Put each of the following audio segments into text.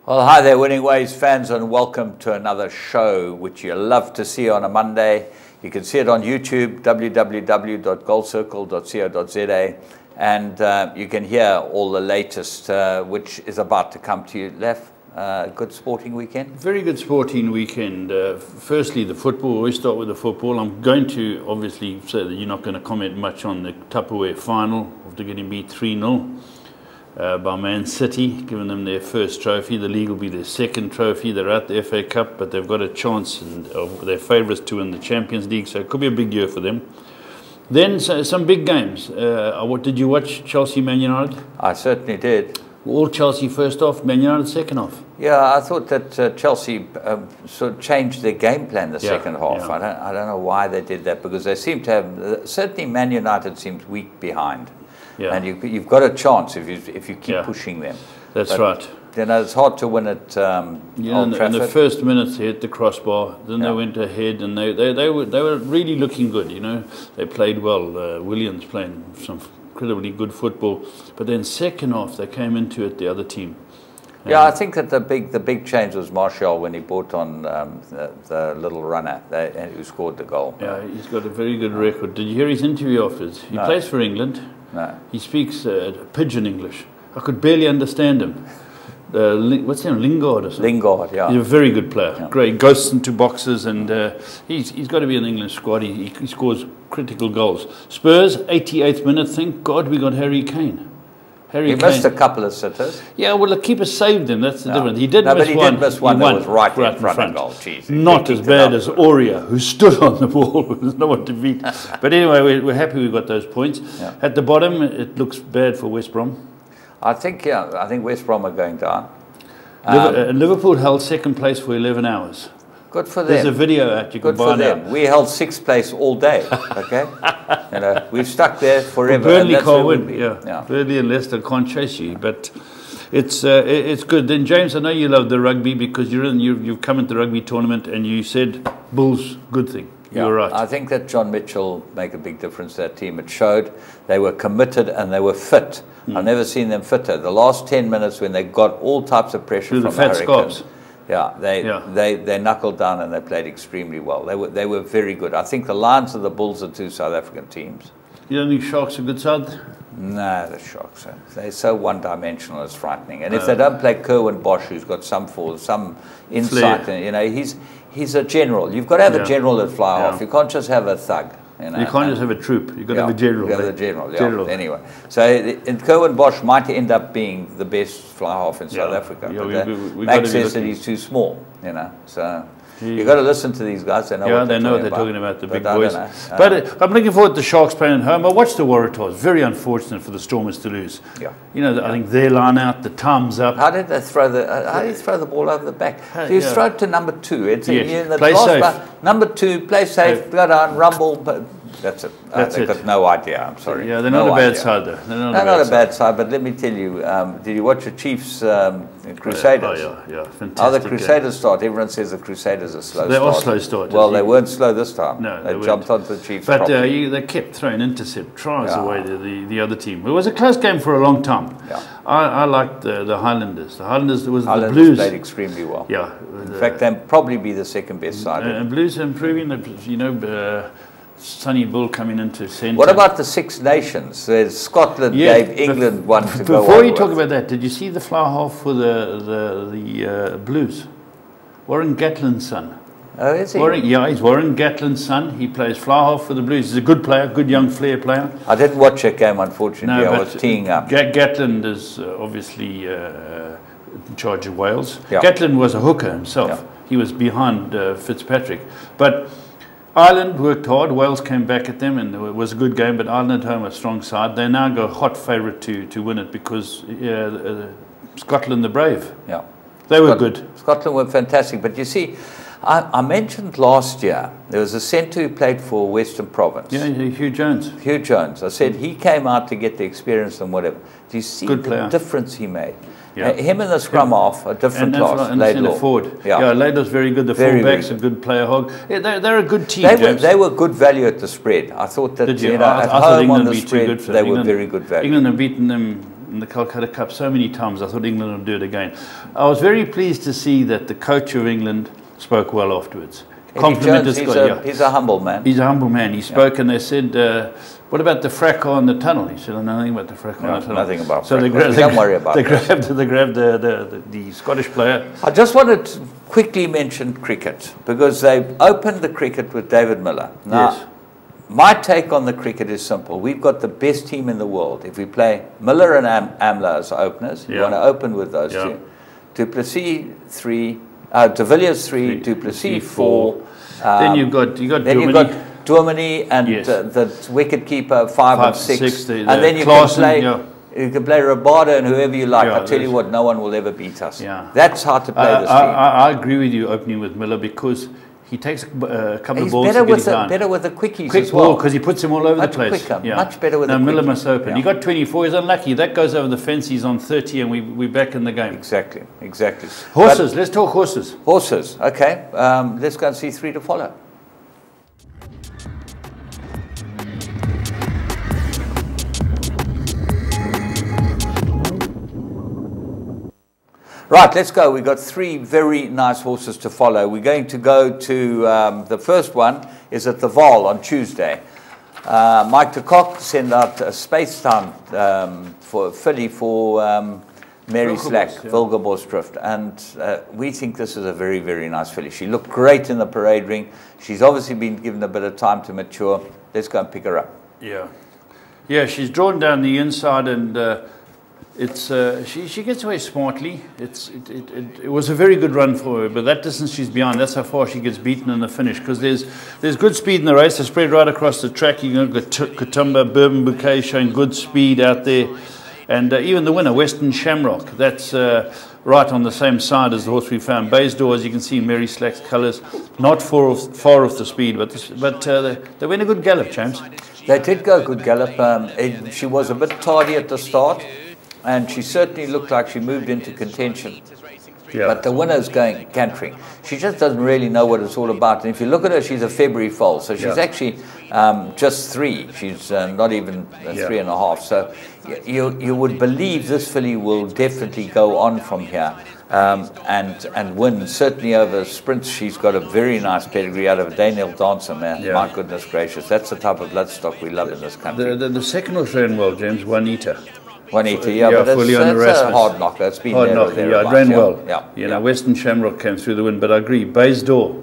Well, hi there, Winning Ways fans, and welcome to another show which you love to see on a Monday. You can see it on YouTube, www.goldcircle.co.za, and you can hear all the latest, which is about to come to you. Lef, good sporting weekend? Very good sporting weekend. Firstly, the football. We always start with the football. I'm going to obviously say that you're not going to comment much on the Tupperware final after getting beat 3-0. By Man City, giving them their first trophy. The league will be their second trophy. They're at the FA Cup, but they've got a chance, and they're favourites to win the Champions League, so it could be a big year for them. Then some big games. Did you watch Chelsea Man United? I certainly did. All Chelsea first half, Man United second half. Yeah, I thought that Chelsea sort of changed their game plan the second half. Yeah. I don't know why they did that, because they seem to have, certainly Man United seems weak behind. Yeah. And you've got a chance if you keep pushing them. That's right. You know, it's hard to win at Old Trafford. In the first minutes they hit the crossbar, then they went ahead, and they were really looking good. You know, they played well. Williams playing some incredibly good football, but then second half they came into it, the other team. Yeah, I think that the big change was Martial when he brought on the little runner who scored the goal. Yeah, he's got a very good record. Did you hear his interview afterwards? He plays for England. No. He speaks pidgin English. I could barely understand him. What's his name? Lingard or something? Lingard, yeah. He's a very good player. Yeah. Great. Goes into boxes, and he's got to be in the England squad. He scores critical goals. Spurs, 88th minute. Thank God we got Harry Kane. He missed a couple of sitters. Yeah, well, the keeper saved him. That's the difference. He did miss one. But he did miss one that was right in front of goal. Jeez, not as bad as Aurea, who stood on the ball. There's no one to beat. But anyway, we're happy we got those points. Yeah. At the bottom, it looks bad for West Brom. I think West Brom are going down. Liverpool held second place for 11 hours. Good for them. There's a video out you can buy now. We held sixth place all day. Okay, you know, we've stuck there forever. Well, Burnley can't win. Yeah, Burnley and Leicester can't chase you, but it's good. Then James, I know you love the rugby because you've come into the rugby tournament and you said Bulls, good thing. Yeah, you're right. I think that John Mitchell make a big difference to that team. It showed they were committed and they were fit. I've never seen them fitter. The last 10 minutes when they got all types of pressure from the Hurricanes. Yeah, they knuckled down and they played extremely well. They were very good. I think the Lions and the Bulls are two South African teams. You don't think Sharks are good side? No, the Sharks are. They're so one-dimensional, it's frightening. And if they don't play Kerwin Bosch, who's got some insight, and, you know, he's a general. You've got to have a general at fly half. You can't just have a thug. You can't just have a troop. You've got to have a general. You've got to have a general. Anyway, so Kerwin Bosch might end up being the best fly half in South Africa. But Max says that he's too small. You know, so you've got to listen to these guys. They know what they're talking about. The big boys. But I'm looking forward to the Sharks playing at home. I watched the Waratahs. Very unfortunate for the Stormers to lose. Yeah. You know, I think their line out, the time's up. How did they throw how do you throw the ball over the back? You throw it to number 2. It's play safe. Number 2, play safe, go down, rumble. But that's it. They've got no idea. I'm sorry. Yeah, they're not a bad side though. They're not a bad side. But let me tell you, did you watch the Chiefs Crusaders? Oh yeah, fantastic. How the Crusaders start? Everyone says the Crusaders are slow. They are slow starters. Well, they weren't slow this time. No, they jumped onto the Chiefs. But they kept throwing intercept tries away the other team. It was a close game for a long time. Yeah. I liked the Highlanders. The Highlanders the Blues played extremely well. Yeah. In fact, they'll probably be the second best side. And Blues are improving. You know. Sonny Bull coming into centre. What about the Six Nations? Scotland gave England one to go on. Before you talk about that, did you see the fly half for the Blues? Warren Gatlin's son. Oh, is he? He's Warren Gatlin's son. He plays fly half for the Blues. He's a good player, good young flair player. I didn't watch that game, unfortunately. I was teeing up. Gatlin is obviously in charge of Wales. Yeah. Gatlin was a hooker himself. Yeah. He was behind Fitzpatrick. But Ireland worked hard. Wales came back at them, and it was a good game. But Ireland at home, a strong side. They now go hot favourite to win it because Scotland, the brave. Yeah, they were good. Scotland were fantastic. But you see, I mentioned last year there was a centre who played for Western Province. Yeah, Hugh Jones. Hugh Jones. I said he came out to get the experience and whatever. Do you see the difference he made? Yeah. Him and the scrum half a different class. And Laidlaw. Forward. Yeah, Laidlaw's very good. The fullback's a good player. Hog. Yeah, they're a good team. They were good value at the spread. I thought that at home on the spread they were very good value. England have beaten them in the Calcutta Cup so many times. I thought England would do it again. I was very pleased to see that the coach of England spoke well afterwards. Complimented Scott. He's a humble man. He's a humble man. He spoke and they said, what about the fracas on the tunnel? He said, nothing about the fracas on the tunnel. Nothing about so don't worry about it. They grabbed the Scottish player. I just wanted to quickly mention cricket because they opened the cricket with David Miller. Now, yes. My take on the cricket is simple. We've got the best team in the world. If we play Miller and Amla as openers, you want to open with those two. Du Plessis 3, de Villiers 3, Du Plessis 4. Then you've got Dominey and the wicket keeper 5 and 6. And then you can play Rabada and whoever you like. I tell you what, no one will ever beat us. That's how to play this team. I agree with you opening with Miller because he takes a couple of balls to get it done. Better with the quickies quick as well. Because he puts them all over the place. Quicker, much better with the quickies. Miller must open. He got 24. He's unlucky. That goes over the fence. He's on 30 and we're back in the game. Exactly. Horses. Let's talk horses. Horses. Okay. Let's go and see 3 to follow. Right, let's go. We've got 3 very nice horses to follow. We're going to go to the first one is at the Vaal on Tuesday. Mike de Kock sent out a space time for filly for Mary Slack, Wilgerbosdrift, and we think this is a very, very nice filly. She looked great in the parade ring. She's obviously been given a bit of time to mature. Let's go and pick her up. Yeah, she's drawn down the inside and she gets away smartly. It was a very good run for her, but that distance she's behind, that's how far she gets beaten in the finish, because there's good speed in the race. They're spread right across the track. You've got Katoomba, Bourbon Bouquet showing good speed out there, and even the winner, Western Shamrock, that's right on the same side as the horse we found. Baysdore, as you can see in Mary Slack's colours, not far off the speed, but they went a good gallop, James. They did go good gallop. She was a bit tardy at the start, and she certainly looked like she moved into contention. But the winner's going cantering. She just doesn't really know what it's all about. And if you look at her, she's a February foal. So she's actually just 3. She's not even 3.5. So you would believe this filly will definitely go on from here and win. Certainly over sprints, she's got a very nice pedigree out of Daniel Dancer, man. My goodness gracious. That's the type of bloodstock we love in this country. The second horse ran well, James, Juanita. But it's a hard knocker. It's been hard knocker. It ran well. Yeah. Western Shamrock came through the win, but I agree. Baysdore.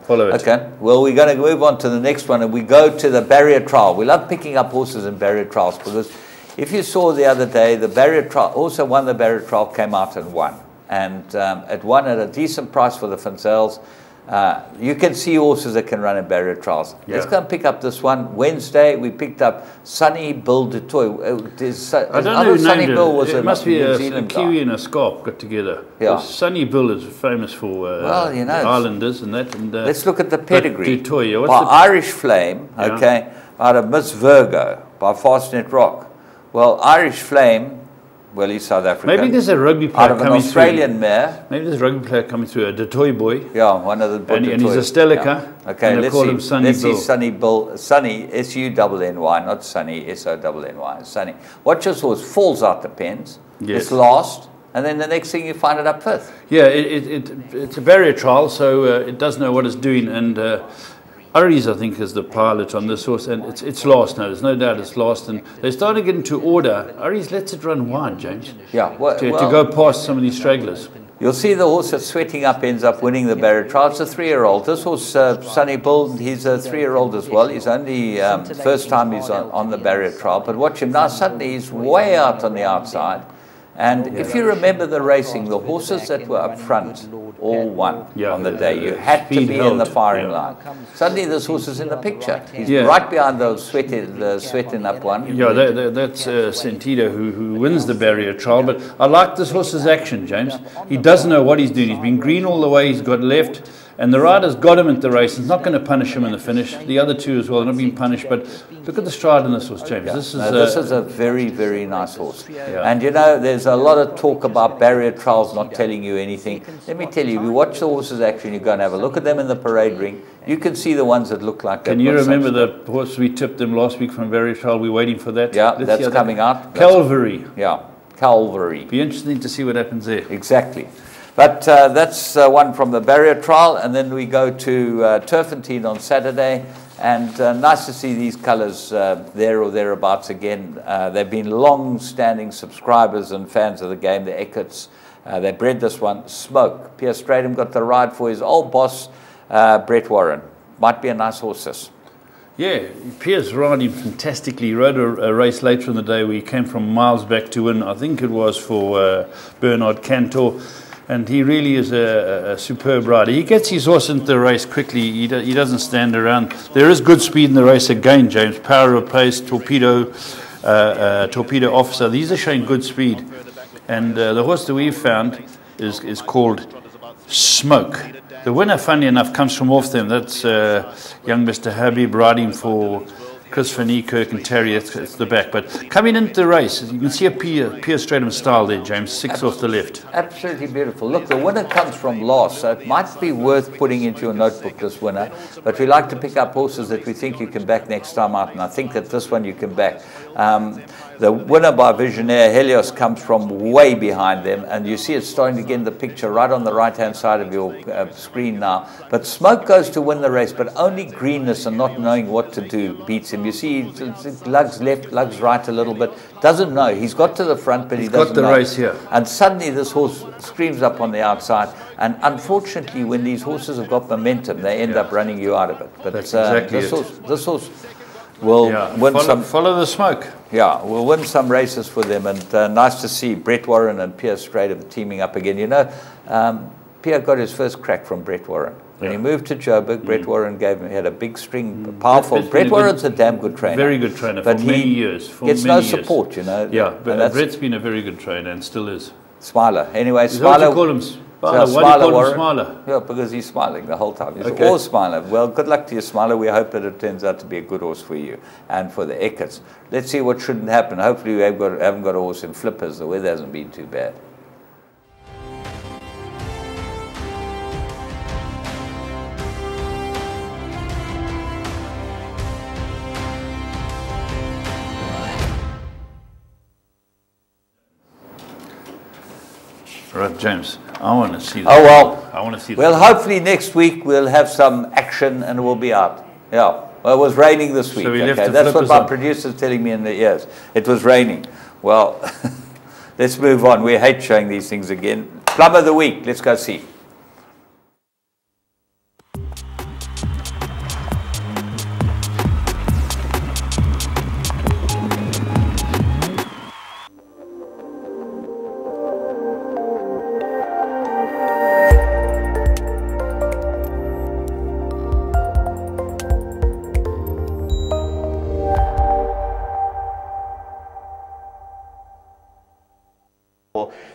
Follow it. Okay. Well, we're going to move on to the next one, and we go to the barrier trial. We love picking up horses in barrier trials because if you saw the other day, the barrier trial also won the barrier trial, came out and won, and it won at a decent price for the Finzels. You can see horses that can run in barrier trials. Let's go and pick up this one. Wednesday, we picked up Sunny Bill de Toy. I don't know who Sunny named Bill was it. It must be a Kiwi and a Scarp got together. Sunny Bill is famous for the Islanders and that. And, let's look at the pedigree. De Toy, by Irish Flame, out of Miss Virgo, by Fastnet Rock. Well, Irish Flame, well, he's South African. Maybe there's a rugby player coming through. Out of an Australian mare. Maybe there's a rugby player coming through, a Detroit boy. Yeah, one of the And he's a Stelica. Okay, let's call him Sunny Bill. See Sunny Bill. Sunny, S-U-N-N-Y, not Sunny, S-O-N-N-Y. Sunny. Watch this horse, falls out the pens. It's last. And then the next thing you find it up 5th. Yeah, it's a barrier trial, so it does know what it's doing. And Aries, I think, is the pilot on this horse, and it's last now. There's no doubt it's last, and they started getting to order. Aries lets it run wide, James. To go past some of these stragglers. You'll see the horse that's sweating up ends up winning the barrier trial. It's a 3-year-old. This horse, Sunny Bull, he's a 3-year-old as well. He's only first time he's on the barrier trial. But watch him now. Suddenly he's way out on the outside. And if you remember the racing, the horses that were up front all won on the day. You had to be in the firing line. Suddenly this horse is in the picture. He's right behind the sweating up one. That's Sentido who wins the barrier trial. But I like this horse's action, James. He doesn't know what he's doing. He's been green all the way. He's got left. And the rider's got him at the race. It's not going to punish him in the finish. The other two as well, they're not being punished. But look at the stride in this horse, James. This is a very, very nice horse. And you know, there's a lot of talk about barrier trials not telling you anything. Let me tell you, we watch the horses action, you go and have a look at them in the parade ring. You can see the ones that look like that. Can you remember the horse we tipped them last week from barrier trial? We're waiting for that. Yeah, that's coming out. Calvary. Yeah. Calvary. Be interesting to see what happens there. Exactly. But that's one from the barrier trial, and then we go to Turpentine on Saturday, and nice to see these colours there or thereabouts again. They've been long-standing subscribers and fans of the game, the Eckerts. They bred this one, Smoke. Pierre Stradham got the ride for his old boss, Brett Warren. Might be a nice horse, this. Yeah, Pierre's riding fantastically. He rode a race later in the day where he came from miles back to win. I think it was for Bernard Cantor. And he really is a superb rider. He gets his horse into the race quickly. He doesn't stand around. There is good speed in the race again, James. Power of Pace, Torpedo Officer. These are showing good speed. And the horse that we've found is called Smoke. The winner, funnily enough, comes from off them. That's young Mr. Habib riding for Chris Van Niekerk and Terry. It's the back. But coming into the race, you can see a Pierre Stradham style there, James. 6 off the left. Absolutely beautiful. Look, the winner comes from last, so it might be worth putting into your notebook, this winner. But we like to pick up horses that we think you can back next time out, and I think that this one you can back. The winner by Visionaire, Helios, comes from way behind them, and you see it's starting to get in the picture right on the right-hand side of your screen now. But Smoke goes to win the race, but only greenness and not knowing what to do beats him. You see, he lugs left, lugs right a little bit. Doesn't know. He's got to the front, but he doesn't know. Got the race here. And suddenly this horse screams up on the outside. And unfortunately, when these horses have got momentum, they end up running you out of it. But that's exactly this horse will win follow the Smoke. Yeah, we'll win some races for them. And nice to see Brett Warren and Pierre Stradham teaming up again. You know, Pierre got his first crack from Brett Warren. When he moved to Joburg, Brett Warren he had a big string, powerful. Brett Warren's a damn good trainer. Very good trainer for many years. Gets no support, you know. Yeah, but Brett's been a very good trainer and still is. Smiler. Anyway, Smiler. What do you call him? Smiler. Why do you call him Smiler? Yeah, because he's smiling the whole time. He's always smiling. Well, good luck to you, Smiler. We hope that it turns out to be a good horse for you and for the Eckerts. Let's see what shouldn't happen. Hopefully we haven't got a horse in flippers. The weather hasn't been too bad. Right, James, I want to see that. Oh, well. I want to see that. Well, hopefully next week we'll have some action and we'll be out. Yeah. Well, it was raining this week. So we left the That's what my on. producer's telling me in the ears. It was raining. Well, let's move on. We hate showing these things again. Plum of the week. Let's go see.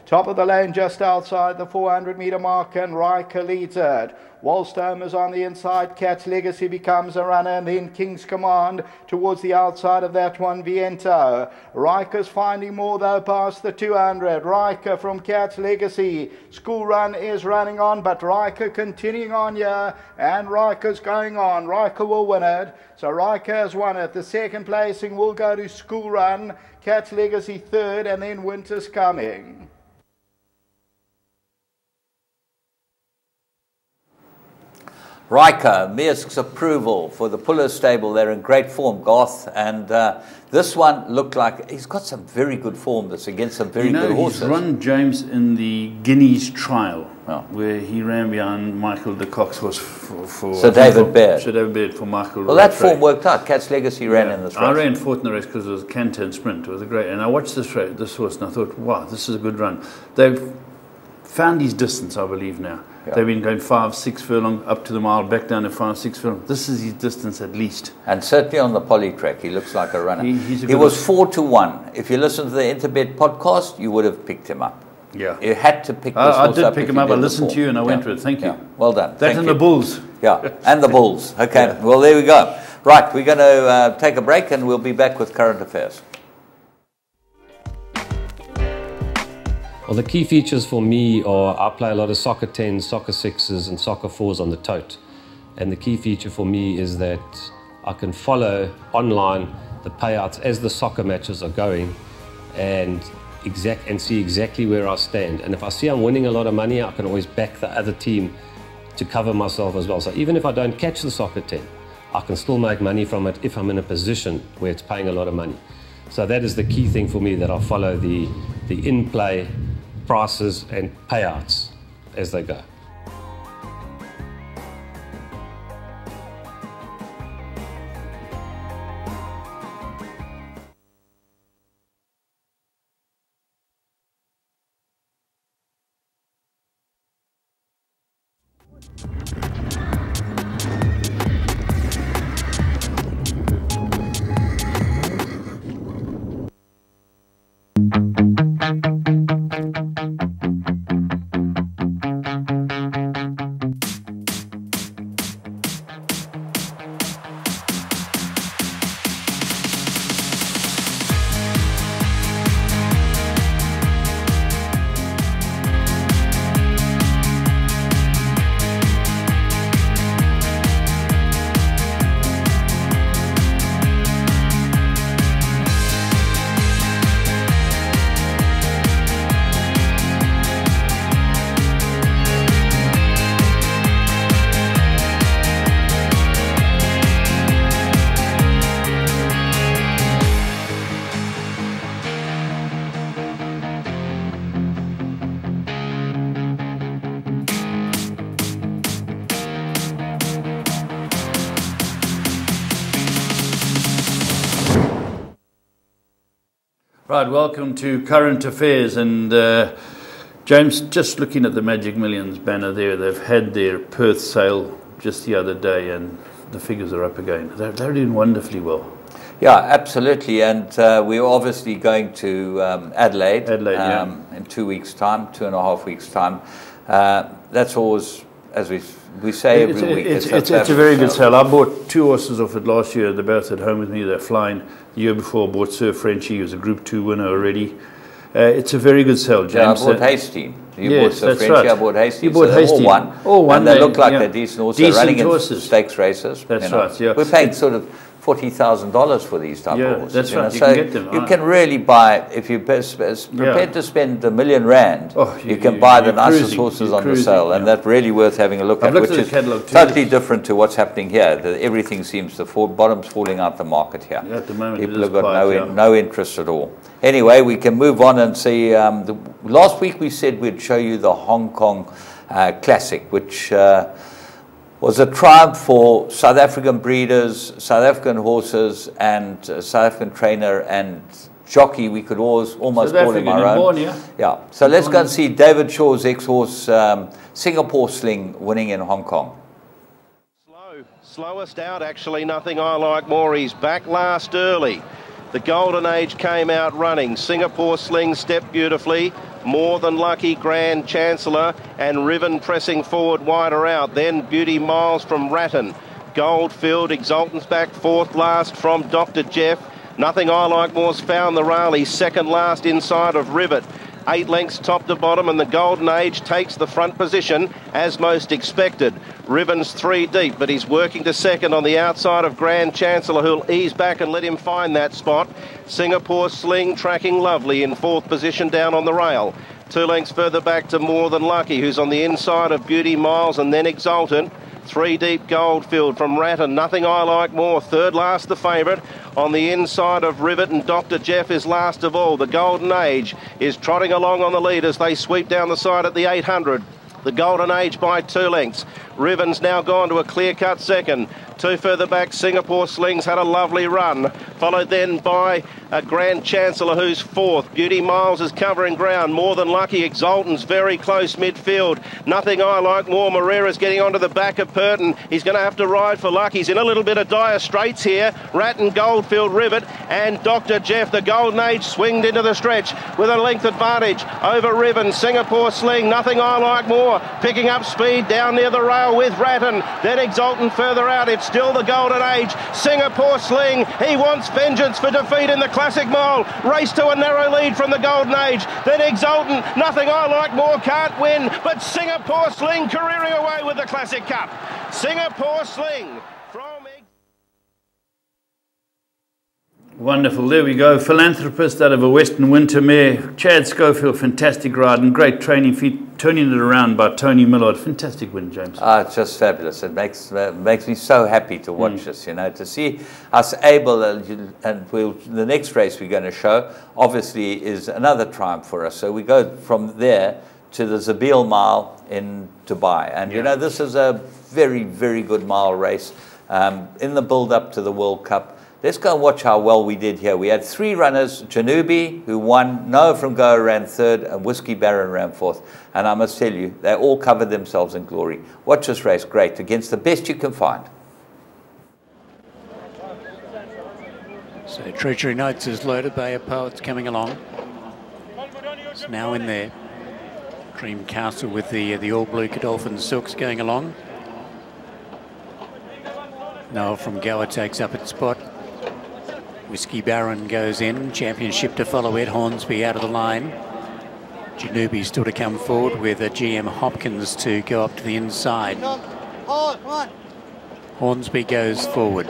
Top of the lane just outside the 400-meter mark, and Riker leads it. Wallstone is on the inside. Cat's Legacy becomes a runner, and then King's Command towards the outside of that one, Viento. Riker's finding more though past the 200. Riker from Cat's Legacy. School Run is running on, but Riker continuing on here, and Riker's going on. Riker will win it. So Riker has won it. The second placing will go to School Run. Cat's Legacy third, and then Winter's Coming. Riker, Mearsk's approval for the Puller stable. They're in great form, Garth. And this one looked like he's got some very good form that's against some very good horses. He's run James in the Guineas trial, where he ran behind Michael de Cock's horse for Sir David Baird. Sir David Baird for Michael. Well, that form worked out. Cat's Legacy ran in this race. I ran fourth in the race because it was a canter and sprint. It was a great. And I watched this horse and I thought, wow, this is a good run. They've found his distance, I believe, now. Yeah. They've been going 5-6 furlong up to the mile, back down to 5-6 furlong. This is his distance at least. And certainly on the poly track, he looks like a runner. He was 4-1. If you listen to the Interbet podcast, you would have picked him up. Yeah. You had to pick this horse up. I did pick him up. I listened to you and I went with it. Thank you. Well done. That and the Bulls. Yeah, and the Bulls. Okay, well, there we go. Right, we're going to take a break and we'll be back with current affairs. Well, the key features for me are I play a lot of soccer 10s, soccer 6s and soccer 4s on the tote. And the key feature for me is that I can follow online the payouts as the soccer matches are going. And and see exactly where I stand. And if I see I'm winning a lot of money, I can always back the other team to cover myself as well. So even if I don't catch the soccer 10, I can still make money from it if I'm in a position where it's paying a lot of money. So that is the key thing for me, that I follow the in-play prices and payouts as they go. Right, welcome to Current Affairs, and James, just looking at the Magic Millions banner there, they've had their Perth sale just the other day and the figures are up again. They're doing wonderfully well. Yeah, absolutely, and we're obviously going to Adelaide, in 2 weeks' time, 2.5 weeks' time. That's always, as we say every week. It's a very good sale. I bought 2 horses off it last year. They're both at home with me. They're flying. The year before, I bought Sir Frenchie, who was a Group 2 winner already. It's a very good sale, James. Yeah, I bought Hasty. You bought Sir Frenchie, right. I bought Hasty. You bought Hasty. All one. And they look like they're decent horses. They're running horses. In stakes races. That's right, yeah. We're paying sort of $40,000 for these type of horses. That's right. You so can get them. You can really buy, if you're prepared to spend $1 million rand, you can buy the nicest horses on the sale, and that's really worth having a look at, which is totally different to what's happening here. Everything seems the bottom's falling out the market here. Yeah, at the moment, people have got no interest at all. Anyway, we can move on and see. Last week we said we'd show you the Hong Kong Classic, which was a triumph for South African breeders, South African horses, and South African trainer and jockey. We could almost call him our own. Yeah. So let's go and see David Shaw's ex-horse, Singapore Sling, winning in Hong Kong. Slowest out, actually, Nothing I Like More. He's back last early. The Golden Age came out running. Singapore Sling stepped beautifully. More Than Lucky, Grand Chancellor, and Riven pressing forward wider out. Then Beauty Miles from Ratton. Goldfield, Exultant's back fourth last from Dr. Jeff. Nothing I Like More's found the rail. He's second last inside of Rivet. 8 lengths top to bottom, and the Golden Age takes the front position as most expected. Riven's 3 deep, but he's working to second on the outside of Grand Chancellor, who'll ease back and let him find that spot. Singapore Sling tracking lovely in 4th position down on the rail. 2 lengths further back to More Than Lucky, who's on the inside of Beauty Miles, and then Exultant. 3 deep Goldfield from Ratton. Nothing I Like More, third last the favourite. On the inside of Rivet, and Dr. Jeff is last of all. The Golden Age is trotting along on the lead as they sweep down the side at the 800. The Golden Age by 2 lengths. Riven's now gone to a clear-cut second. 2 further back, Singapore Sling's had a lovely run. Followed then by a Grand Chancellor, who's 4th. Beauty Miles is covering ground. More Than Lucky, Exultant's very close midfield. Nothing I Like More. Moreira's getting onto the back of Purton. He's going to have to ride for luck. He's in a little bit of dire straits here. Ratton, Goldfield, Rivet, and Dr. Jeff. The Golden Age swinged into the stretch with a length advantage over Riven. Singapore Sling, Nothing I Like More, picking up speed down near the rail with Ratton. Then Exultant further out. It's still the Golden Age. Singapore Sling, he wants vengeance for defeat in the Classic Mile. Race to a narrow lead from the Golden Age. Then Exultant, Nothing I Like More can't win, but Singapore Sling careering away with the Classic Cup. Singapore Sling from... Wonderful. There we go. Philanthropist out of a Western Winter mare. Chad Schofield, fantastic ride and great training feat. Turning it around by Tony Millard. Fantastic win, James. It's just fabulous. It makes me so happy to watch this, you know, to see us able, and the next race we're going to show, obviously, is another triumph for us. So we go from there to the Zabeel Mile in Dubai. And, you know, this is a very, very good mile race in the build-up to the World Cup. Let's go and watch how well we did here. We had 3 runners, Janubi, who won, Noah from Goa ran 3rd, and Whiskey Baron ran 4th. And I must tell you, they all covered themselves in glory. Watch this race, great, against the best you can find. So Treasury Notes is loaded, Bay of Poets coming along. It's now in there. Dream Castle with the all-blue Godolphin Silks going along. Noah from Goa takes up its spot. Whiskey Baron goes in, Championship to follow it, Hornsby out of the line. Janubi still to come forward with a GM Hopkins to go up to the inside. Hornsby goes forward.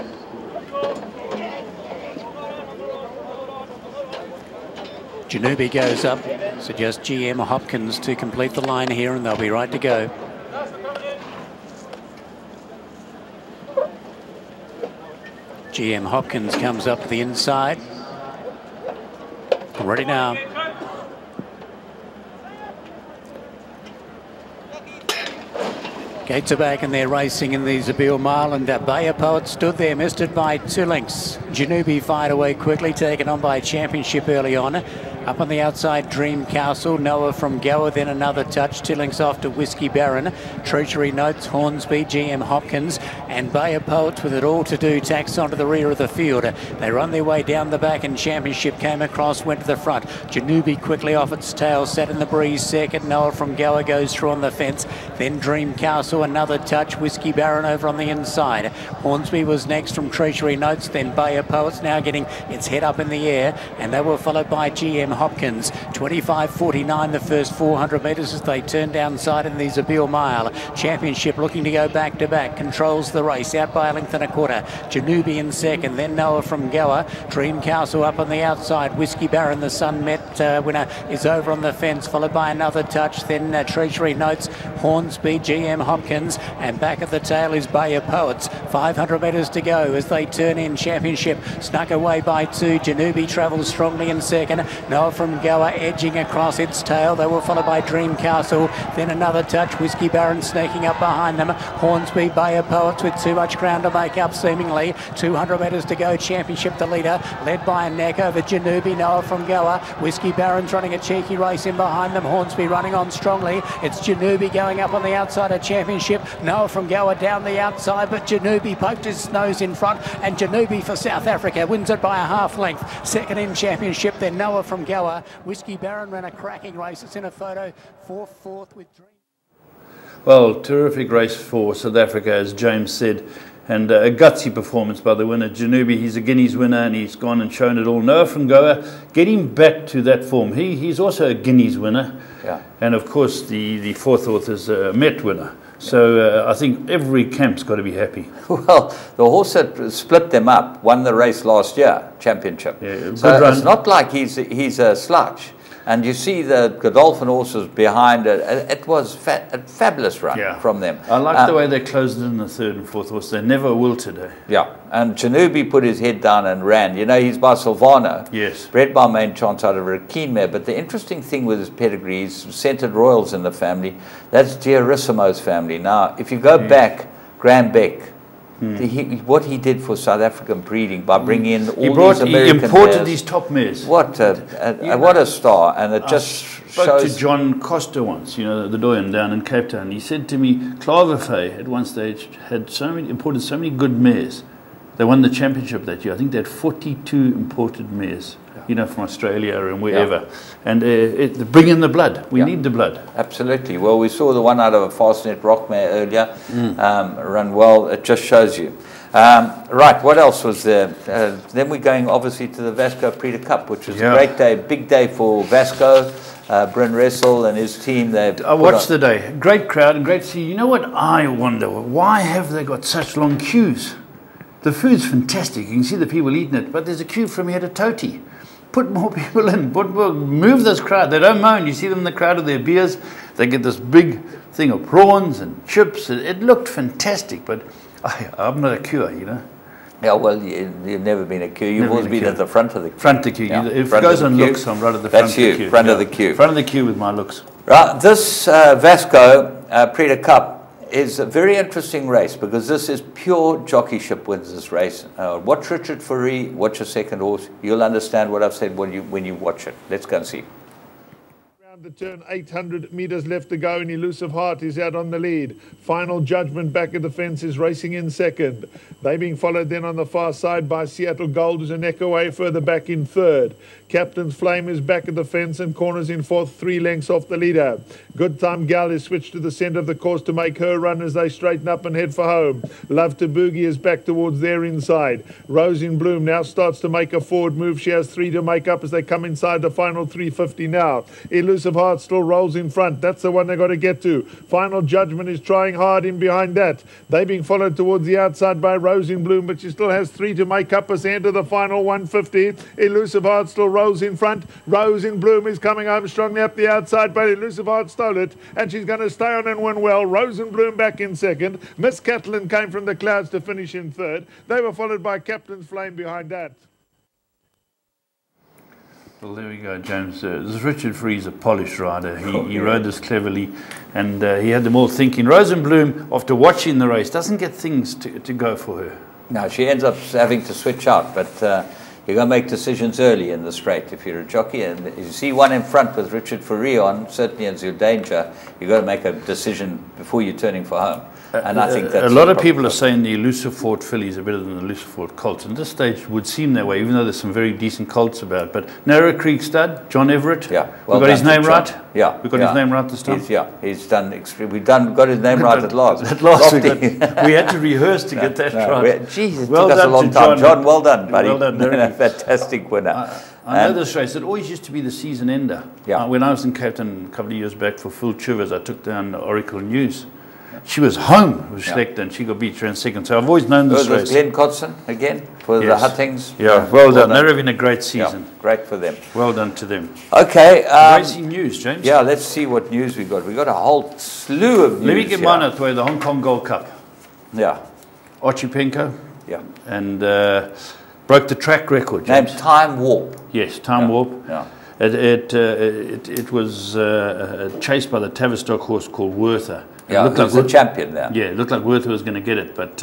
Janubi goes up, so just GM Hopkins to complete the line here and they'll be right to go. GM Hopkins comes up to the inside. Ready now. Gates are back and they're racing in the Zabeel Mile, and Bay of Poets stood there, missed it by 2 lengths. Janubi fired away quickly, taken on by Championship early on. Up on the outside, Dream Castle, Noah from Goa, then another touch, 2 lengths off to Whiskey Baron. Treasury Notes, Hornsby, GM Hopkins, and Bay of Poets with it all to do, tacks onto the rear of the field. They run their way down the back and Championship came across, went to the front. Janubi quickly off its tail, sat in the breeze second. Noah from Goa goes through on the fence. Then Dream Castle, another touch, Whiskey Baron over on the inside. Hornsby was next from Treasury Notes, then Bay of Poets now getting its head up in the air, and they were followed by GM Hopkins. 25.49 the first 400 metres as they turn downside in the Zabeel Mile. Championship looking to go back to back, controls the race out by a length and a quarter. Janubi in second, then Noah from Goa. Dream Castle up on the outside. Whiskey Baron, the Sun Met winner, is over on the fence, followed by another touch. Then Treasury Notes, Hornsby, GM Hopkins, and back at the tail is Bay of Poets. 500 metres to go as they turn in. Championship snuck away by 2. Janubi travels strongly in second. Noah from Goa edging across its tail. They were followed by Dream Castle. Then another touch. Whiskey Baron snaking up behind them. Hornsby, Bay of Poets with too much ground to make up seemingly. 200 metres to go. Championship the leader, led by a neck over Janubi. Noah from Goa. Whiskey Baron's running a cheeky race in behind them. Hornsby running on strongly. It's Janubi going up on the outside of Championship. Noah from Goa down the outside, but Janubi poked his nose in front, and Janubi for South Africa wins it by a half length. Second in Championship, then Noah from Goa. Whiskey Baron ran a cracking race. It's in a photo for 4th with Dream. Well, terrific race for South Africa, as James said, and a gutsy performance by the winner, Janubi. He's a Guineas winner and he's gone and shown it all. Noah from Goa, getting back to that form. He's also a Guineas winner, and of course the 4th author's a Met winner. So I think every camp's got to be happy. Well, the horse that split them up won the race last year, Championship. Yeah, so it's not like he's a slouch. And you see the Godolphin horses behind it. It was a fabulous run from them. I like the way they closed it in the 3rd and 4th horse. They never wilted. Yeah, and Janubi put his head down and ran. You know, he's by Silvano. Yes. Bred by Main Chance out of a keen mare. But the interesting thing with his pedigree, he's Scented Royals in the family. That's Giarissimo's family. Now, if you go back, Graham Beck, what he did for South African breeding by bringing in all these American He imported mares. these top mares. What a star. And it just spoke shows... to John Costa once, you know, the doyen down in Cape Town. He said to me, Klavervee at one stage had imported so many good mares. They won the championship that year. I think they had 42 imported mares, you know, from Australia and wherever. And bring in the blood. We need the blood. Absolutely. Well, we saw the one out of a Fastnet Rock mare earlier run well. It just shows you. Right, what else was there? Then we're going obviously to the Vasco Prix Cup, which was a great day, big day for Vasco. Bryn Russell and his team. I watched the day. Great crowd and great to see. You know what I wonder? Why have they got such long queues? The food's fantastic. You can see the people eating it, but there's a queue from here to Toti. Put more people in. Move this crowd. They don't moan. You see them in the crowd with their beers. They get this big thing of prawns and chips. It looked fantastic, but I'm not a queuer, you know. Yeah, well, you've never been a queue. You've always been at the front of the queue. Front of the queue. Yeah. If it goes on looks, I'm right at the front of the queue. That's you, front of the queue. Front of the queue with my looks. Right, this Vasco Prix de Cup is a very interesting race because this is pure jockeyship wins this race. Watch Richard Fourie, watch your second horse. You'll understand what I've said when you watch it. Let's go and see. The turn, 800 metres left to go, and Elusive Heart is out on the lead. Final Judgment back at the fence is racing in second. They being followed then on the far side by Seattle Gold, who's a neck away further back in third. Captain's Flame is back at the fence and corners in fourth, 3 lengths off the leader. Good Time Gal is switched to the centre of the course to make her run as they straighten up and head for home. Love to Boogie is back towards their inside. Rose in Bloom now starts to make a forward move. She has 3 to make up as they come inside the final 350 now. Elusive Heart still rolls in front. That's the one they got to get to. Final Judgment is trying hard in behind that. They being followed towards the outside by Rose in Bloom, but she still has 3 to make up as they enter the final 150. Elusive Heart still rolls in front. Rose in Bloom is coming home strongly up the outside, but Elusive Heart stole it, and she's going to stay on and win well. Rose in Bloom back in second. Miss Catalan came from the clouds to finish in third. They were followed by Captain's Flame behind that. Well, there we go, James. This Richard Fourie's a polished rider. He rode this cleverly, and he had them all thinking. Rose in Bloom, after watching the race, doesn't get things to go for her. No, she ends up having to switch out, but you've got to make decisions early in the straight if you're a jockey. And if you see one in front with Richard Fourie on, certainly as your danger, you've got to make a decision before you're turning for home. And I think that's a lot of people are saying the Elusive Fort fillies are better than the Elusive Fort colts. And this stage would seem that way, even though there's some very decent colts about. But Narrow Creek stud, John Everett. Yeah, well, we got his name right. Yeah, we got his name right this time. He's done. Got his name right at last. At last, we had to rehearse to get that right. Jeez, it took us a long time. John, well done, buddy. Well done, a fantastic winner. I know this race. It always used to be the season ender. Yeah. When I was in Cape Town a couple of years back for Phil Chivers, I took down Oracle News. She was home with Schlechter, and she got beat around second. So I've always known this race. Glenn Codson again for the Huttings. Yeah, well done. They're having a great season. Yeah, great for them. Well done to them. Okay. Racing news, James. Yeah, let's see what news we got. We got a whole slew of news. Let me get mine out the way. The Hong Kong Gold Cup. Yeah. Archipenko. Yeah. And broke the track record, James. Named Time Warp. Yes, Time Warp. Yeah. It was chased by the Tavistock horse called Werther. Yeah, it was the champion there. Yeah, it looked like Werther was going to get it, but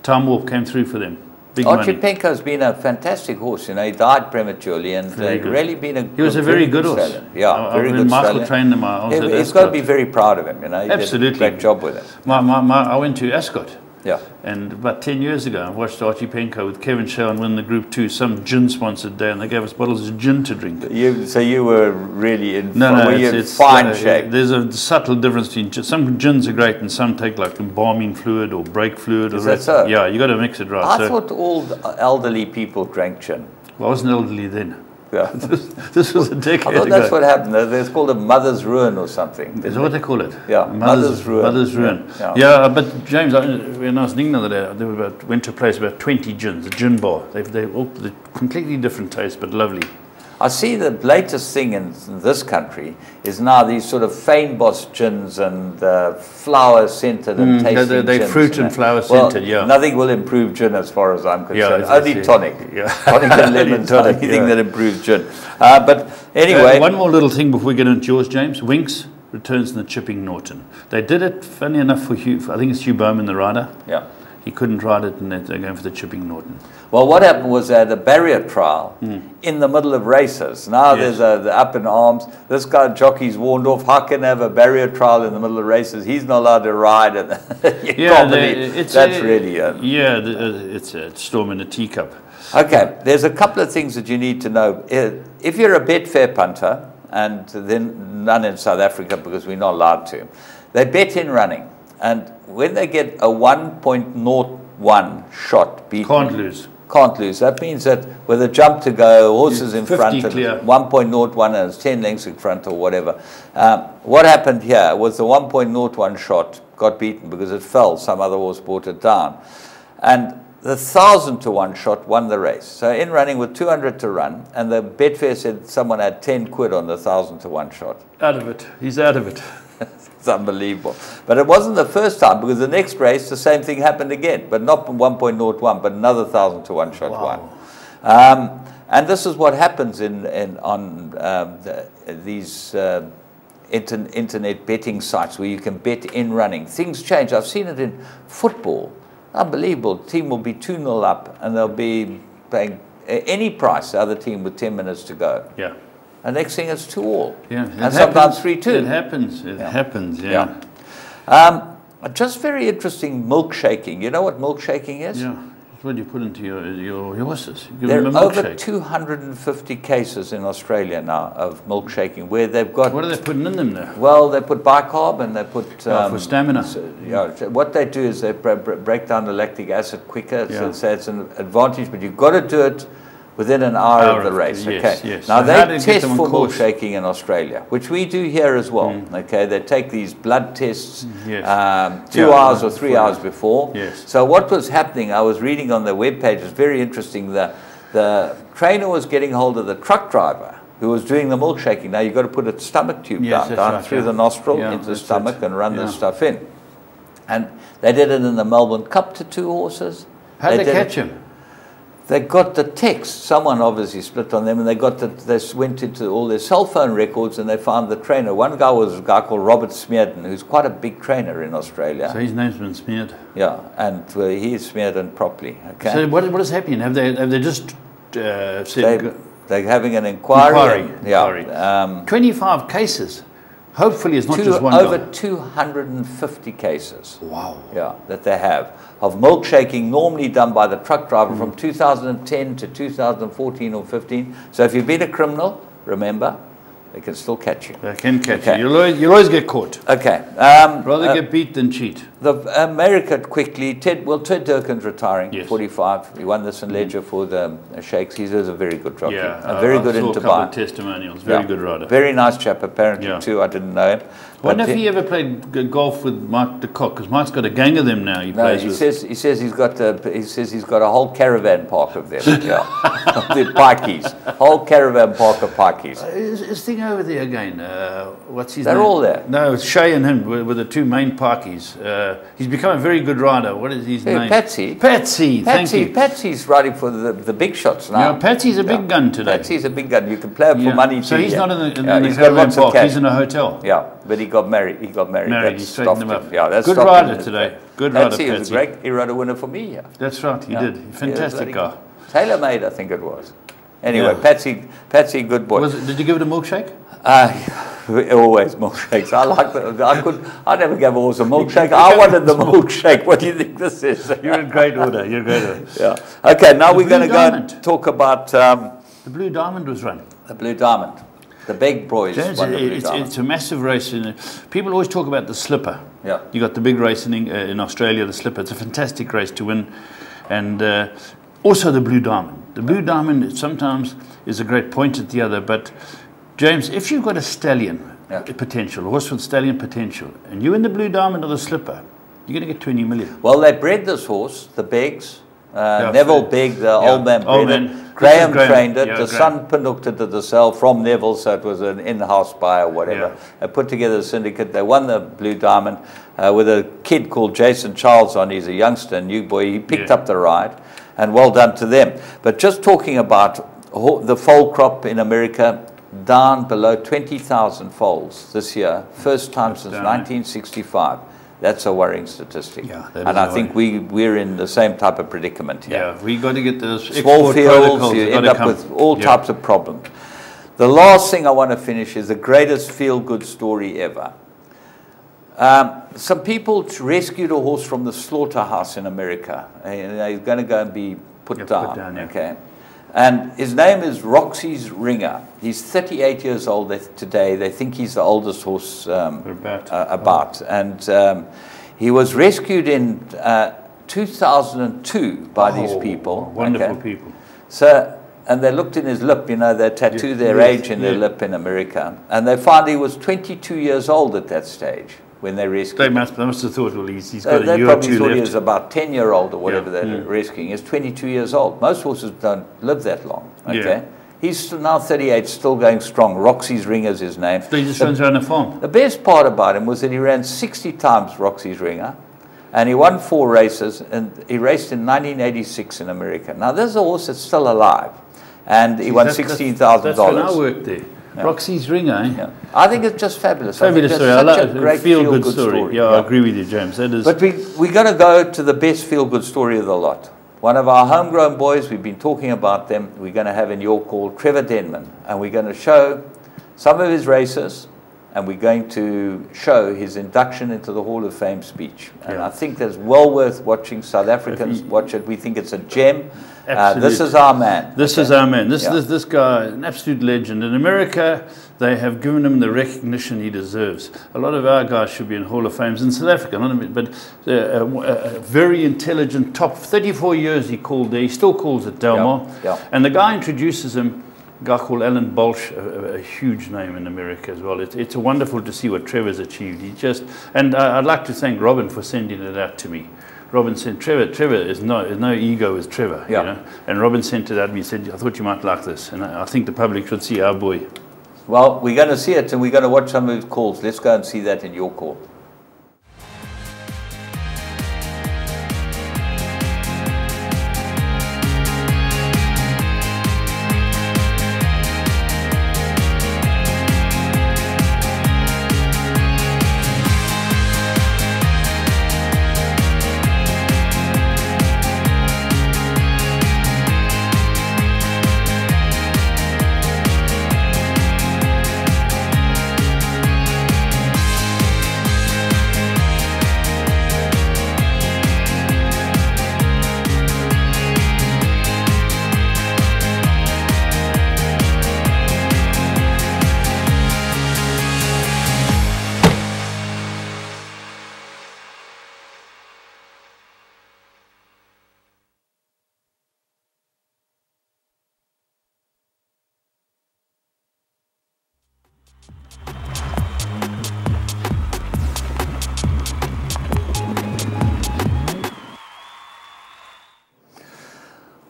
Time Warp came through for them. Big Archipenko's been a fantastic horse. You know, he died prematurely, and really been a. He was a very good horse. Yeah, very good. Michael trained him. He's got to be very proud of him. You know, he absolutely did a great job with it. I went to Ascot. Yeah. And about 10 years ago, I watched Archipenko with Kevin Shaw win the Group 2, some gin-sponsored day, and they gave us bottles of gin to drink. So you were really in it's fine shape. There's a subtle difference between some gins are great and some take like embalming fluid or brake fluid. Is that so? Yeah, you got to mix it right. I thought all elderly people drank gin. Well, I wasn't elderly then. Yeah. This was a decade ago. I thought that's what happened. It's called a mother's ruin or something. Is that what they call it? Yeah, mother's ruin. Mother's ruin. Yeah, but James, when I was thinking the other day, went to a place about 20 gins, a gin bar. They all completely different taste, but lovely. I see the latest thing in this country is now these sort of Feinboss gins and flower scented and tasting they're gins. Fruit and flower scented, yeah. Nothing will improve gin as far as I'm concerned. Yeah, only tonic. Yeah. Tonic and lemons, anything that improves gin. But anyway. One more little thing before we get into yours, James. Winks returns in the Chipping Norton. They did it, funny enough, for Hugh. I think it's Hugh Bowman, the rider. Yeah. He couldn't ride it, and they're going for the Chipping Norton. Well, what happened was they had a barrier trial in the middle of races. Now there's the up in arms. This guy, jockey's warned off. How can they have a barrier trial in the middle of races? He's not allowed to ride. And can't believe that's really it's a storm in a teacup. Okay, there's a couple of things that you need to know. If you're a Betfair punter, and then none in South Africa because we're not allowed to, they bet in running. And when they get a 1.01 shot beaten, can't lose. That means that with a jump to go, horses in front, of 1.01 and it's 10 lengths in front or whatever. What happened here was the 1.01 shot got beaten because it fell. Some other horse brought it down. And the 1,000 to 1 shot won the race. So in running with 200 to run, and the Betfair said someone had 10 quid on the 1,000 to 1 shot. Out of it. He's out of it. It's unbelievable. But it wasn't the first time, because the next race, the same thing happened again, but not 1.01, but another 1,000 to 1 shot won. And this is what happens on these internet betting sites where you can bet in running. Things change. I've seen it in football. Unbelievable. The team will be 2-0 up, and they'll be paying any price, the other team, with 10 minutes to go. Yeah. And next thing it's 2-2. Yeah. And sometimes 3-2. It happens. It happens, yeah. Just very interesting, milkshaking. You know what milkshaking is? Yeah. It's what you put into your horses. You give there them are a over milkshake. 250 cases in Australia now of milkshaking, where they've got... What are they putting in them now? Well, they put bicarb, and they put... for stamina. What they do is they break down the lactic acid quicker, so it's an advantage, but you've got to do it within an hour of the race. Yes, okay. yes. Now So they test for milkshaking in Australia, which we do here as well. Okay, they take these blood tests 2 hours or 3 hours before. Yes. So what was happening? I was reading on their webpage. It's very interesting. The trainer was getting hold of the truck driver who was doing the milkshaking. Now you've got to put a stomach tube down through the nostril into the stomach and run this stuff in. And they did it in the Melbourne Cup to 2 horses. How did they catch him? They got the text. Someone obviously split on them, and they went into all their cell phone records, and they found the trainer. One guy was a guy called Robert Smearden, who's quite a big trainer in Australia. So his name's been smeared. Yeah, and he smeared in properly. Okay. So what is happening? Have they just said they're having an inquiry? Yeah. 25 cases. Hopefully, it's not just one over guy. 250 cases. Wow. Yeah, that they have of milkshaking, normally done by the truck driver from 2010 to 2014 or 15. So if you've been a criminal, remember, they can still catch you. They can catch you. You'll always get caught. Okay. Rather get beat than cheat. America quickly. Ted Durkin's retiring. Yes. 45. He won this in Ledger for the Shakes. He was a very good jockey. Yeah, very good in Dubai. A couple of testimonials. Very good rider. Very nice chap, apparently too. I didn't know him. I wonder if he ever played golf with Mike de Kock, because Mike's got a gang of them now. He plays with. He says he's got a whole caravan park of them. Yeah, the pikeys, whole caravan park of pikeys. His thing over there again. What's his name? They're all there. No, it's Shay and him were the 2 main pikeys. He's become a very good rider. What is his name? Patsy. Thank you. Patsy's riding for the big shots now. Yeah, Patsy's a big gun today. Patsy's a big gun. You can play him for money. So he's not in the he's got lots of cash. He's in a hotel. Yeah, but he got married. He straightened him up. Yeah, that's good rider today. Good rider, Patsy. Was great. He rode a winner for me. Yeah. That's right. He did. Fantastic guy. Tailor-made, I think it was. Anyway, Patsy, good boy. Did you give it a milkshake? Always milkshakes. I like that. I never gave a horse a milkshake. I wanted the milkshake. What do you think this is? You're in great order. Yeah. Okay, now we're going to go and talk about... the Blue Diamond was run. The Blue Diamond. The big boys won the Blue Diamond. It's a massive race. People always talk about the Slipper. Yeah. You got the big race in Australia, the Slipper. It's a fantastic race to win. And also the Blue Diamond. The Blue Diamond sometimes is a great point at the other, but... James, if you've got a stallion potential, a horse with stallion potential, and you're in the Blue Diamond or the Slipper, you're going to get 20 million. Well, they bred this horse, the Beggs. Neville Begg, the old man bred it. Graham trained it. The son Pinnocked it to the sale from Neville, so it was an in-house buy or whatever. Yeah. They put together a syndicate. They won the Blue Diamond with a kid called Jason Charles on. He's a youngster, a new boy. He picked up the ride, and well done to them. But just talking about the foal crop in America, down below 20,000 foals this year, first time since 1965. That's a worrying statistic. Yeah, and I think we're in the same type of predicament here. Yeah, we got to get those small fields, you end up with all types of problems. The last thing I want to finish is the greatest feel-good story ever. Some people rescued a horse from the slaughterhouse in America. He's going to go and be put down. Okay. And his name is Roxy's Ringer. He's 38 years old today. They think he's the oldest horse about. And he was rescued in 2002 by these people. Wonderful people. So, and they looked in his lip, they tattoo their age in their lip in America. And they found he was 22 years old at that stage. when they rescued They him. must have thought, well, he's got a They year or probably two thought left. he was about 10-year-old or whatever they're rescuing. He's 22 years old. Most horses don't live that long. Okay. Yeah. He's now 38, still going strong. Roxy's Ring is his name. So he just runs around a farm. The best part about him was that he ran 60 times Roxy's Ringer, and he won 4 races, and he raced in 1986 in America. Now, this is a horse that's still alive, and he won $16,000. That's when I worked there. Yeah. Roxy's Ring, eh? Yeah. I think it's just fabulous. Fabulous story. I love it. Great feel-good story. Yeah, I agree with you, James. That is. But we're going to go to the best feel-good story of the lot. One of our homegrown boys, we've been talking about them, we're going to have in your call, Trevor Denman. And we're going to show some of his races, and we're going to show his induction into the Hall of Fame speech. And I think that's well worth watching. South Africans watch it. We think it's a gem. This is our man. This is our man. This guy, an absolute legend. In America, they have given him the recognition he deserves. A lot of our guys should be in Hall of Fames in South Africa, but a very intelligent, top 34 years he called there. He still calls it Del Mar. And the guy introduces him, a guy called Alan Bolsh, a huge name in America as well. It's wonderful to see what Trevor's achieved. And I'd like to thank Robin for sending it out to me. Robin said, Trevor is no ego with Trevor, you know. And Robin sent it out to me and said, I thought you might like this. And I think the public should see our boy. Well, we're going to see it, and we're going to watch some of his calls. Let's go and see that in your call.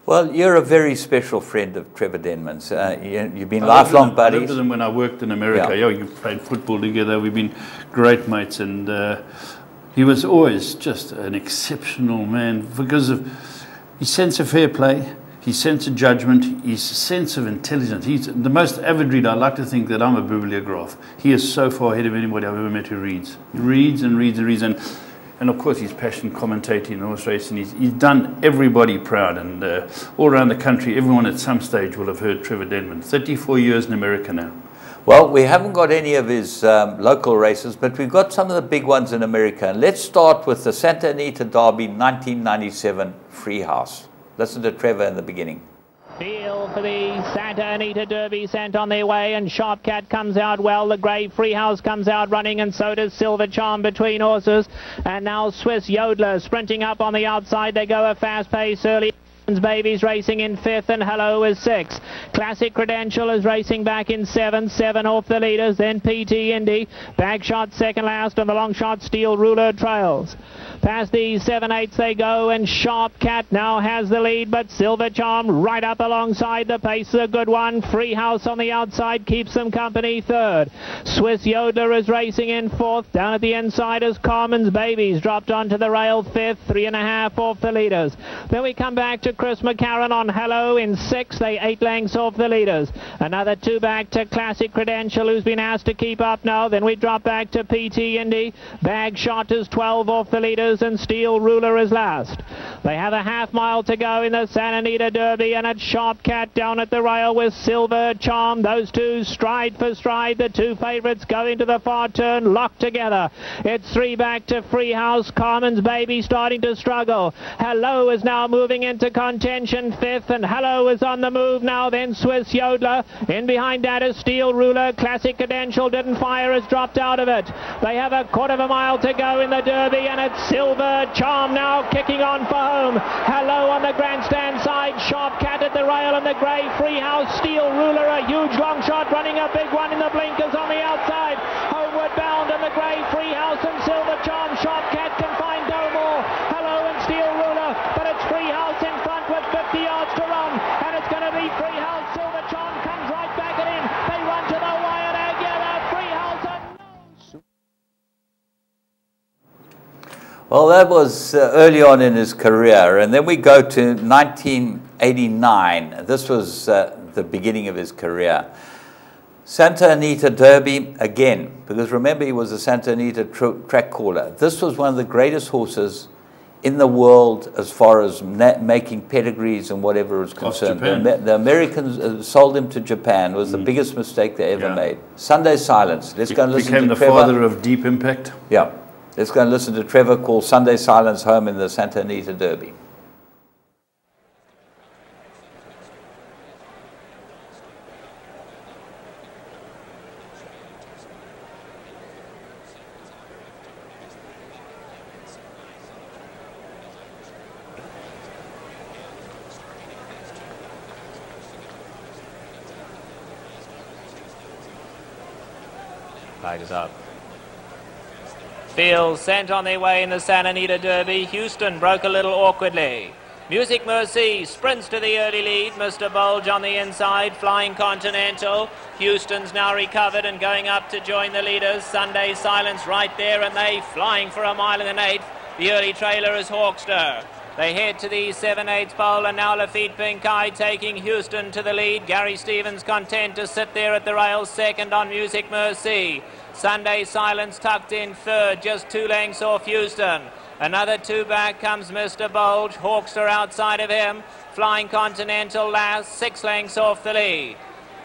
Well, you're a very special friend of Trevor Denman's. You've been lifelong buddies. I lived with him when I worked in America. Yeah, we played football together. We've been great mates, and he was always just an exceptional man because of his sense of fair play, his sense of judgment, his sense of intelligence. He's the most avid reader. I like to think that I'm a bibliograph. He is so far ahead of anybody I've ever met who reads. He reads and reads and reads. And of course, his passion commentating in horse racing. He's done everybody proud, and all around the country, everyone at some stage will have heard Trevor Denman. 34 years in America now. Well, we haven't got any of his local races, but we've got some of the big ones in America. And let's start with the Santa Anita Derby 1997 Free House. Listen to Trevor in the beginning. Feel for the Santa Anita Derby sent on their way, and Sharp Cat comes out well. The grey Freehouse comes out running, and so does Silver Charm between horses. And now Swiss Yodeler sprinting up on the outside. They go a fast pace early. Baby's racing in 5th, and Hello is 6th. Classic Credential is racing back in 7th, 7 off the leaders. Then PT Indy, Bag Shot second last, and the long shot Steel Ruler trails. Past the 7/8 they go, and Sharp Cat now has the lead, but Silver Charm right up alongside. The pace is a good one. Free House on the outside keeps them company 3rd. Swiss Yodeler is racing in 4th. Down at the inside is Carmen's Babies dropped onto the rail 5th, 3.5 off the leaders. Then we come back to Chris McCarran on Hello in 6th. They 8 lengths off the leaders. Another 2 back to Classic Credential, who's been asked to keep up now. Then we drop back to PT Indy. Bag Shot is 12 off the leaders, and Steel Ruler is last. They have a half mile to go in the Santa Anita Derby, and it's Sharp Cat down at the rail with Silver Charm. Those two stride for stride. The 2 favourites go into the far turn, locked together. It's 3 back to Free House. Carmen's Baby starting to struggle. Hello is now moving into contention 5th, and Hello is on the move now. Then Swiss Yodeler. In behind that is Steel Ruler. Classic Credential didn't fire, has dropped out of it. They have a quarter of a mile to go in the Derby, and it's Silver Charm now kicking on for home. Hello on the grandstand side. Sharp Cat at the rail, and the grey Free House. Steel Ruler, a huge long shot, running a big one in the blinkers on the outside. Homeward bound, and the grey, Freehouse and Silver Charm. Sharp Cat can find no more. Hello and Steel Ruler, but it's Freehouse in front with 50 yards to run, and it's going to be Freehouse. Silver Charm comes right back at him. They run to the wire together. Freehouse and Well, that was early on in his career, and then we go to 1989. This was the beginning of his career. Santa Anita Derby again, because remember he was a Santa Anita track caller. This was one of the greatest horses in the world as far as making pedigrees and whatever is concerned. The Americans sold him to Japan. It was the biggest mistake they ever made. Sunday Silence. Let's go and listen to Trevor. Became the father of Deep Impact. Yeah. Let's go and listen to Trevor call Sunday Silence home in the Santa Anita Derby. Tigers up. Fields sent on their way in the Santa Anita Derby. Houston broke a little awkwardly. Music Mercy sprints to the early lead. Mr. Bulge on the inside. Flying Continental. Houston's now recovered and going up to join the leaders. Sunday Silence right there, and they flying for a mile and an eighth. The early trailer is Hawkster. They head to the 7/8 pole, and now Lafitte Pink Eye taking Houston to the lead. Gary Stevens content to sit there at the rails second on Music Mercy. Sunday Silence tucked in third, just 2 lengths off Houston. Another 2 back comes Mr. Bulge. Hawkster outside of him. Flying Continental last, 6 lengths off the lead.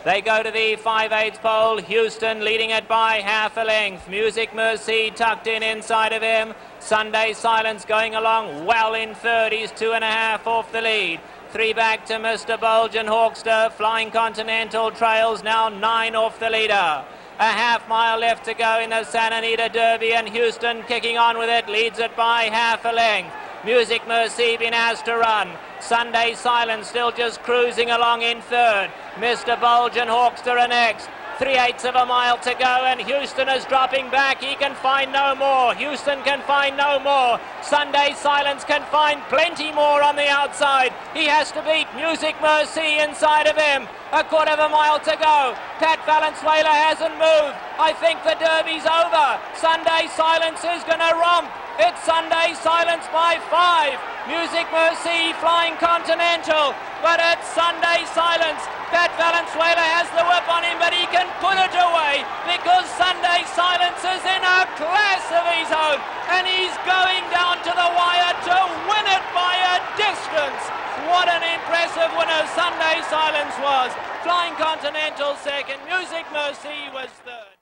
They go to the 5/8 pole. Houston leading it by half a length. Music Mercy tucked in inside of him. Sunday Silence going along well in third. He's 2.5 off the lead. 3 back to Mr. Bulge and Hawkster. Flying Continental trails now 9 off the leader. A half mile left to go in the Santa Anita Derby, and Houston kicking on with it, leads it by half a length. Music Mercy been asked to run. Sunday Silence still just cruising along in third. Mr. Bulge and Hawkster are next. 3/8 of a mile to go, and Houston is dropping back. He can find no more. Houston can find no more. Sunday Silence can find plenty more on the outside. He has to beat Music Mercy inside of him. 1/4 of a mile to go. Pat Valenzuela hasn't moved. I think the Derby's over. Sunday Silence is going to romp. It's Sunday Silence by 5. Music Mercy, Flying Continental, but it's Sunday Silence. Pat Valenzuela has the whip on him, but he can put it away because Sunday Silence is in a class of his own, and he's going down to the wire to win it by a distance. What an impressive winner Sunday Silence was. Flying Continental second, Music Mercy was third.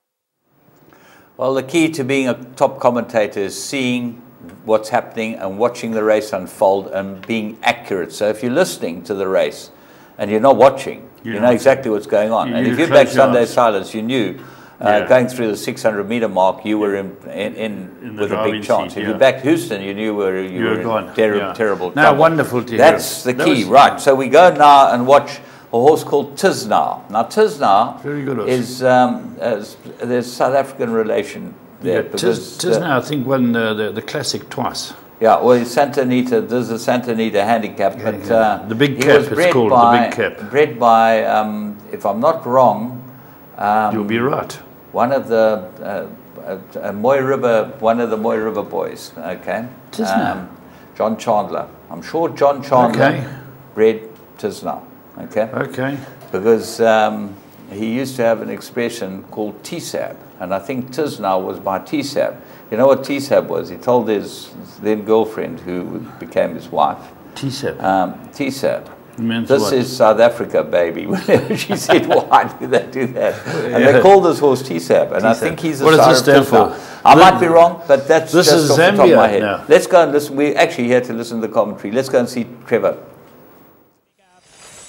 Well, the key to being a top commentator is seeing what's happening and watching the race unfold and being accurate. So if you're listening to the race and you're not watching, you know exactly what's going on. And if you backed Sunday Silence, you knew going through the 600-meter mark, you were in with a big chance. If you backed Houston, you knew you were in terrible trouble. Wonderful to hear. That's the key, right? So we go now and watch a horse called Tisnar. Now Tisnar is there's South African relation there. Tisnar, I think, won the Classic twice. Yeah, well, Santa Anita, there's a Santa Anita handicap, but the Big Cap, it's called the Big Cap. Bred by, if I'm not wrong, you'll be right. One of the Moy River, one of the Moy River boys. Okay, John Chandler. I'm sure John Chandler bred Tisnar. Okay. Because he used to have an expression called TSAB, and I think Tisnar was by TSAB. You know what TSAB was? He told his then girlfriend, who became his wife. TSAB. TSAB. This is South Africa, baby. Whenever she said, why do they do that? And they call this horse TSAB, and I think he's a What does this stand for? I might be wrong, but that's just off the top of my head. Yeah. Let's go and listen. We're actually here to listen to the commentary. Let's go and see Trevor.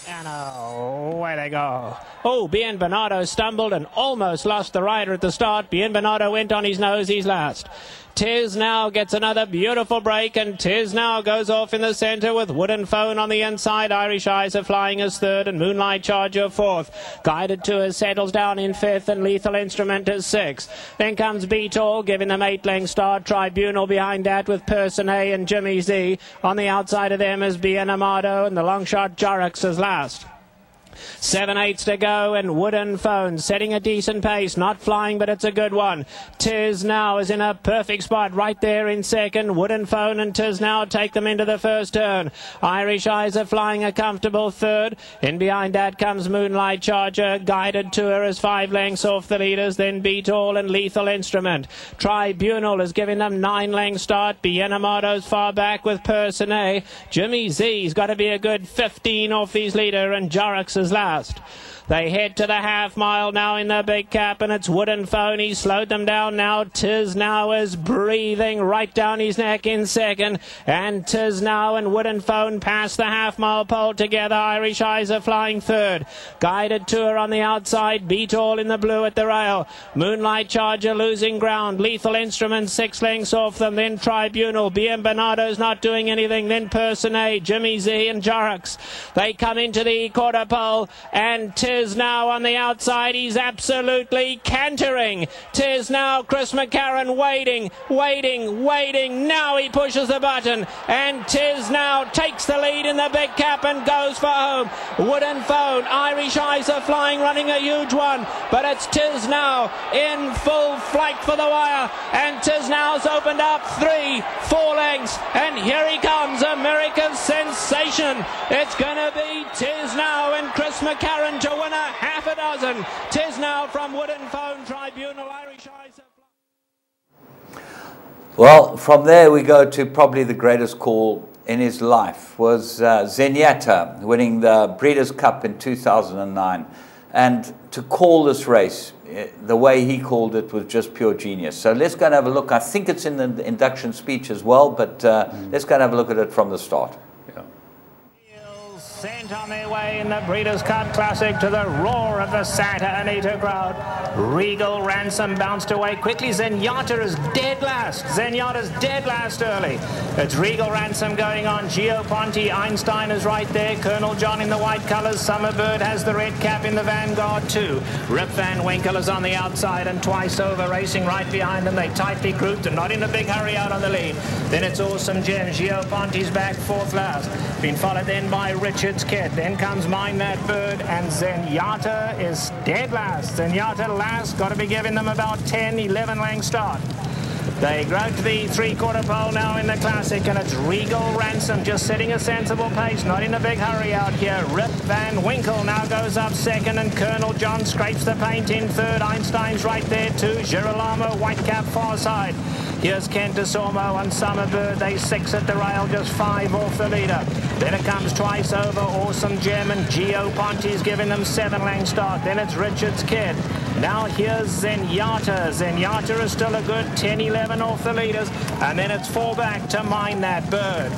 And away they go. Oh, Bien Bernardo stumbled and almost lost the rider at the start. Bien Bernardo went on his nose, he's last. Tiz Now gets another beautiful break, and Tiz Now goes off in the centre with Wooden Phone on the inside. Irish Eyes are flying as third and Moonlight Charger fourth. Guided Tour settles down in fifth and Lethal Instrument is sixth. Then comes Beat All, giving them 8-length start. Tribunal behind that with Person A and Jimmy Z. On the outside of them is Bien Amado, and the long shot Jorrocks is last. 7/8 to go, and Wooden Phone setting a decent pace, not flying but it's a good one. Tiz Now is in a perfect spot right there in second. Wooden Phone and Tiz Now take them into the first turn. Irish Eyes are flying a comfortable third. In behind that comes Moonlight Charger. Guided Tour is 5 lengths off the leaders, then Beat All and Lethal Instrument. Tribunal is giving them 9-length start. Bien Amado's far back with Person A. Jimmy Z's got to be a good 15 off his leader, and Jorrocks is last. They head to the half mile now in the big cap, and it's Wooden Phone. He slowed them down now. Tiz Now is breathing right down his neck in second, and Tiz Now and Wooden Phone pass the half mile pole together. Irish Eyes are flying third. Guided Tour on the outside. Beat All in the blue at the rail. Moonlight Charger losing ground. Lethal Instrument 6 lengths off them. Then Tribunal. Bien Bernardo's not doing anything. Then Person A, Jimmy Z and Jorrocks. They come into the quarter pole, and Tiz Now on the outside. He's absolutely cantering. Tiz Now, Chris McCarron waiting. Now he pushes the button, and Tiz Now takes the lead in the big cap and goes for home. Wooden Phone, Irish Eyes are flying, running a huge one, but it's Tiz Now in full flight for the wire, and Tiz Now's opened up 3-4 lengths, and here he comes, America's sensation. It's going to be Tiz Now and Chris McCarron to win a half a dozen. Tiz Now from Wooden Phone. Tribunal, Irish Eyes. Well, from there we go to probably the greatest call in his life was Zenyatta winning the Breeders' Cup in 2009. And to call this race, the way he called it was just pure genius. So let's go and have a look. I think it's in the induction speech as well, but let's go and have a look at it from the start. Sent on their way in the Breeders' Cup Classic to the roar of the Santa Anita crowd. Regal Ransom bounced away quickly. Zenyatta is dead last. Zenyatta's dead last early. It's Regal Ransom going on. Gio Ponti, Einstein is right there. Colonel John in the white colours. Summerbird has the red cap in the vanguard too. Rip Van Winkle is on the outside, and Twice Over racing right behind them. They tightly grouped and not in a big hurry out on the lead. Then it's Awesome Gem. Gio Ponti's back fourth last. Been followed then by Richard's Kid. Then comes Mind That Bird, and Zenyatta is dead last. Zenyatta last, got to be giving them about 10-11 length start. They grow to the three-quarter pole now in the Classic, and it's Regal Ransom just setting a sensible pace, not in a big hurry out here. Rip Van Winkle now goes up second, and Colonel John scrapes the paint in third. Einstein's right there too. Girolamo, white cap far side. Here's Kent DeSormo and Summerbird. They 6 at the rail, just 5 off the leader. Then it comes Twice Over, Awesome Gem, and Gio Ponti's giving them 7 length start. Then it's Richard's Kid. Now here's Zenyatta. Zenyatta is still a good 10-11 off the leaders. And then it's 4 back to Mind That Bird.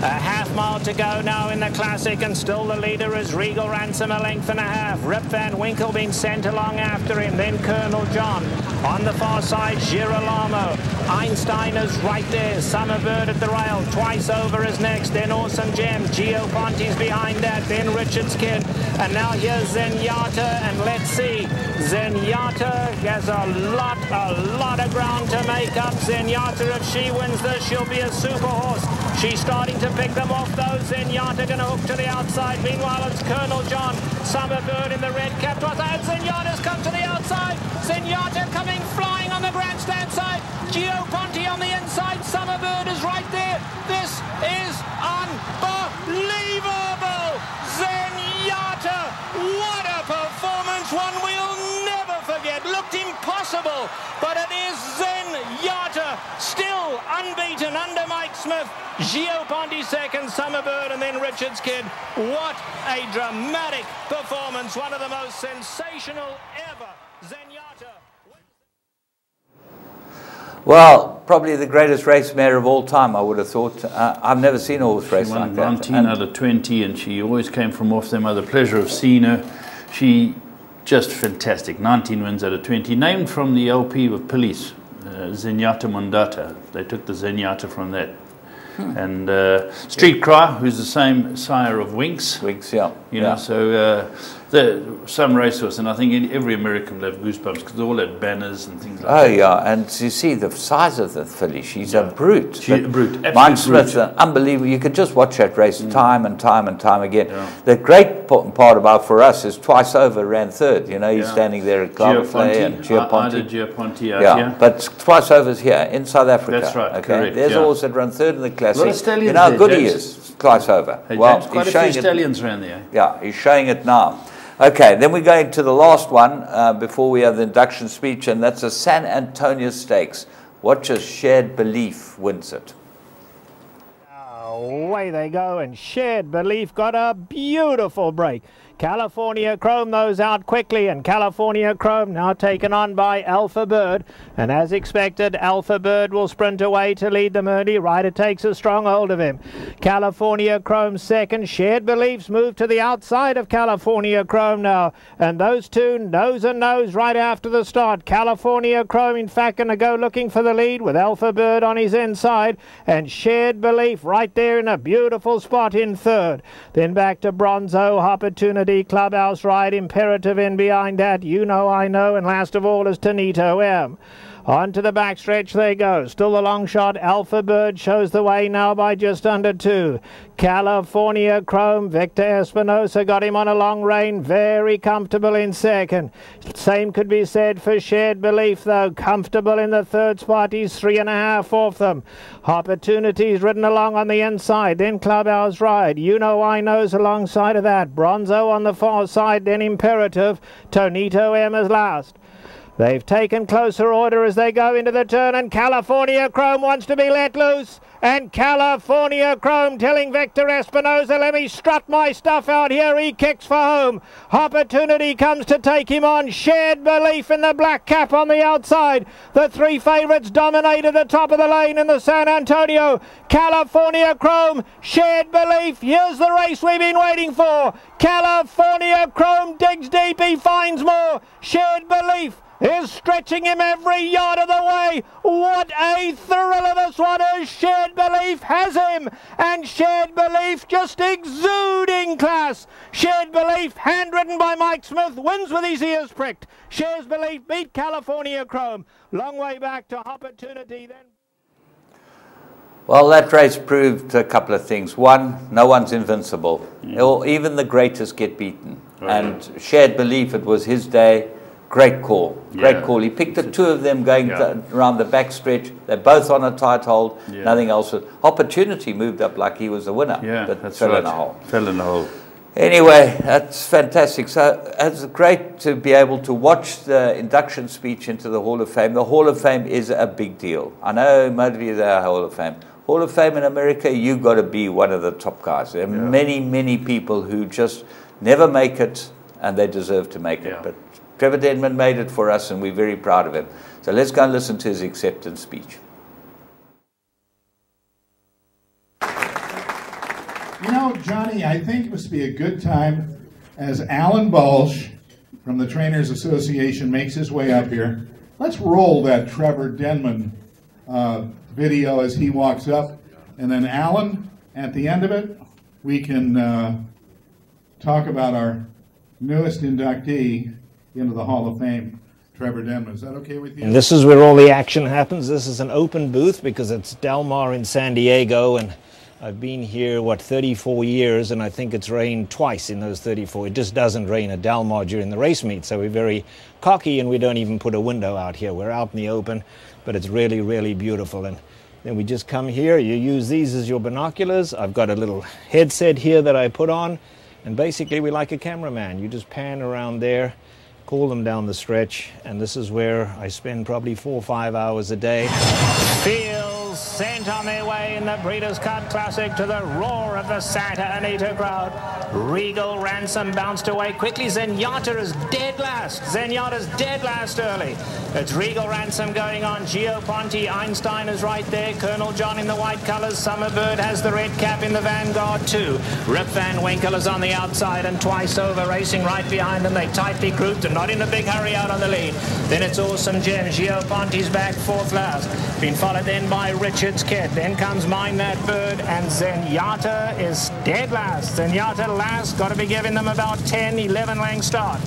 A half mile to go now in the Classic, and still the leader is Regal Ransom, a length and a half. Rip Van Winkle being sent along after him. Then Colonel John. On the far side, Girolamo. Einstein is right there. Summerbird at the rail. Twice Over is next. Then Awesome Gem. Gio Ponti's behind that. Then Richard's Kid. And now here's Zenyatta. And let's see. Zenyatta has a lot of ground to make up. Zenyatta, if she wins this, she'll be a super horse. She's starting to pick them off though. Zenyatta going to hook to the outside. Meanwhile, it's Colonel John. Summerbird in the red cap. And Zenyatta's come to the outside. Zenyatta coming flying on the grandstand side. Gio Ponti on the inside. Summerbird is right there. This is unbelievable. Zenyatta, what a performance. One we'll never forget. Looked impossible, but it is Zenyatta still unbeaten under Mike Smith. Gio Ponti second, Summerbird, and then Richard's Kid. What a dramatic performance. One of the most sensational ever. Zenyatta. Well, probably the greatest race mare of all time, I would have thought. I've never seen a horse race like that. 19 out of 20, and she always came from off them. I had the pleasure of seeing her She just fantastic. 19 wins out of 20. Named from the LP of Police, Zenyatta Mondata. They took the Zenyatta from that. And Street Cry, who's the same sire of Winx. Winx, yeah. You know, so some racehorse, and I think every American will have goosebumps because they all had banners and things like that. Oh, yeah, and you see the size of the filly. She's a brute. She's a brute, Mike Smith's unbelievable. You could just watch that race time and time and time again. Yeah. The great part about for us is Twice Over ran third. You know, he's standing there at Claverflay and Giaponti. Yeah, but Twice Over's here in South Africa. That's right, okay? correct. There's a horse that run third in the classic. You know how good he is, Twice Over. Hey, well, James, quite a few stallions around there. Yeah, he's showing it now. Okay, then we're going to the last one before we have the induction speech, and that's the San Antonio Stakes. Watch as Shared Belief wins it. Away they go, and Shared Belief got a beautiful break. California Chrome those out quickly, and California Chrome now taken on by Alpha Bird, and as expected Alpha Bird will sprint away to lead them early. Ryder takes a strong hold of him. California Chrome second. Shared Beliefs move to the outside of California Chrome now, and those two nose and nose right after the start. California Chrome in fact going to go looking for the lead with Alpha Bird on his inside, and Shared Belief right there in a beautiful spot in third. Then back to Bronzo, Opportunity, Clubhouse Ride, Imperative in behind that, You Know I Know, and last of all is Tonito M. On to the backstretch they go. Still the long shot. Alpha Bird shows the way now by just under 2. California Chrome, Victor Espinosa got him on a long rein. Very comfortable in second. Same could be said for Shared Belief though. Comfortable in the third spot. He's 3.5 off them. Opportunities ridden along on the inside. Then Clubhouse Ride. You Know I Know's alongside of that. Bronzo on the far side. Then Imperative. Tonito M is last. They've taken closer order as they go into the turn, and California Chrome wants to be let loose. And California Chrome telling Victor Espinosa, let me strut my stuff out here. He kicks for home. Opportunity comes to take him on. Shared Belief in the black cap on the outside. The three favourites dominated the top of the lane in the San Antonio. California Chrome, Shared Belief. Here's the race we've been waiting for. California Chrome digs deep. He finds more. Shared Belief is stretching him every yard of the way. What a thriller this one is. Shared Belief has him, and Shared Belief just exuding class. Shared Belief, handwritten by Mike Smith, wins with his ears pricked. Shared Belief beat California Chrome. Long way back to Opportunity then. Well, that race proved a couple of things. One, no one's invincible. Even the greatest get beaten. And Shared Belief, it was his day. Great call. Great call. He picked the two of them going around the back stretch. They're both on a tight hold. Nothing else. Opportunity moved up like he was the winner. But that's fell right. in a hole. Fell in a hole. Anyway, that's fantastic. So it's great to be able to watch the induction speech into the Hall of Fame. The Hall of Fame is a big deal. I know most of you there are Hall of Fame. Hall of Fame in America, you've got to be one of the top guys. There are many, many people who just never make it, and they deserve to make it. But Trevor Denman made it for us, and we're very proud of him. So let's go and listen to his acceptance speech. You know, Johnny, I think it must be a good time as Alan Balch from the Trainers Association makes his way up here. Let's roll that Trevor Denman video as he walks up. And then Alan, at the end of it, we can talk about our newest inductee into the Hall of Fame, Trevor Denman. Is that okay with you? And this is where all the action happens. This is an open booth because it's Del Mar in San Diego, and I've been here, 34 years, and I think it's rained twice in those 34. It just doesn't rain at Del Mar during the race meet, so we're very cocky, and we don't even put a window out here. We're out in the open, but it's really, really beautiful. And then we just come here. You use these as your binoculars. I've got a little headset here that I put on, and basically we're like a cameraman. You just pan around there, call them down the stretch, and this is where I spend probably 4 or 5 hours a day. Feels sent on their way in the Breeders' Cup Classic to the roar of the Santa Anita crowd. Regal Ransom bounced away quickly. Zenyatta is dead last. Zenyatta's dead last early. It's Regal Ransom going on. Gio Ponti, Einstein is right there. Colonel John in the white colours. Summerbird has the red cap in the vanguard too. Rip Van Winkle is on the outside and Twice Over racing right behind them. They tightly grouped and not in a big hurry out on the lead. Then it's Awesome Gem. Gio Ponti's back fourth last. Been followed then by Richard's Kid. Then comes Mind That Bird and Zenyatta is dead last. Zenyatta last. Got to be giving them about 10, 11 length start.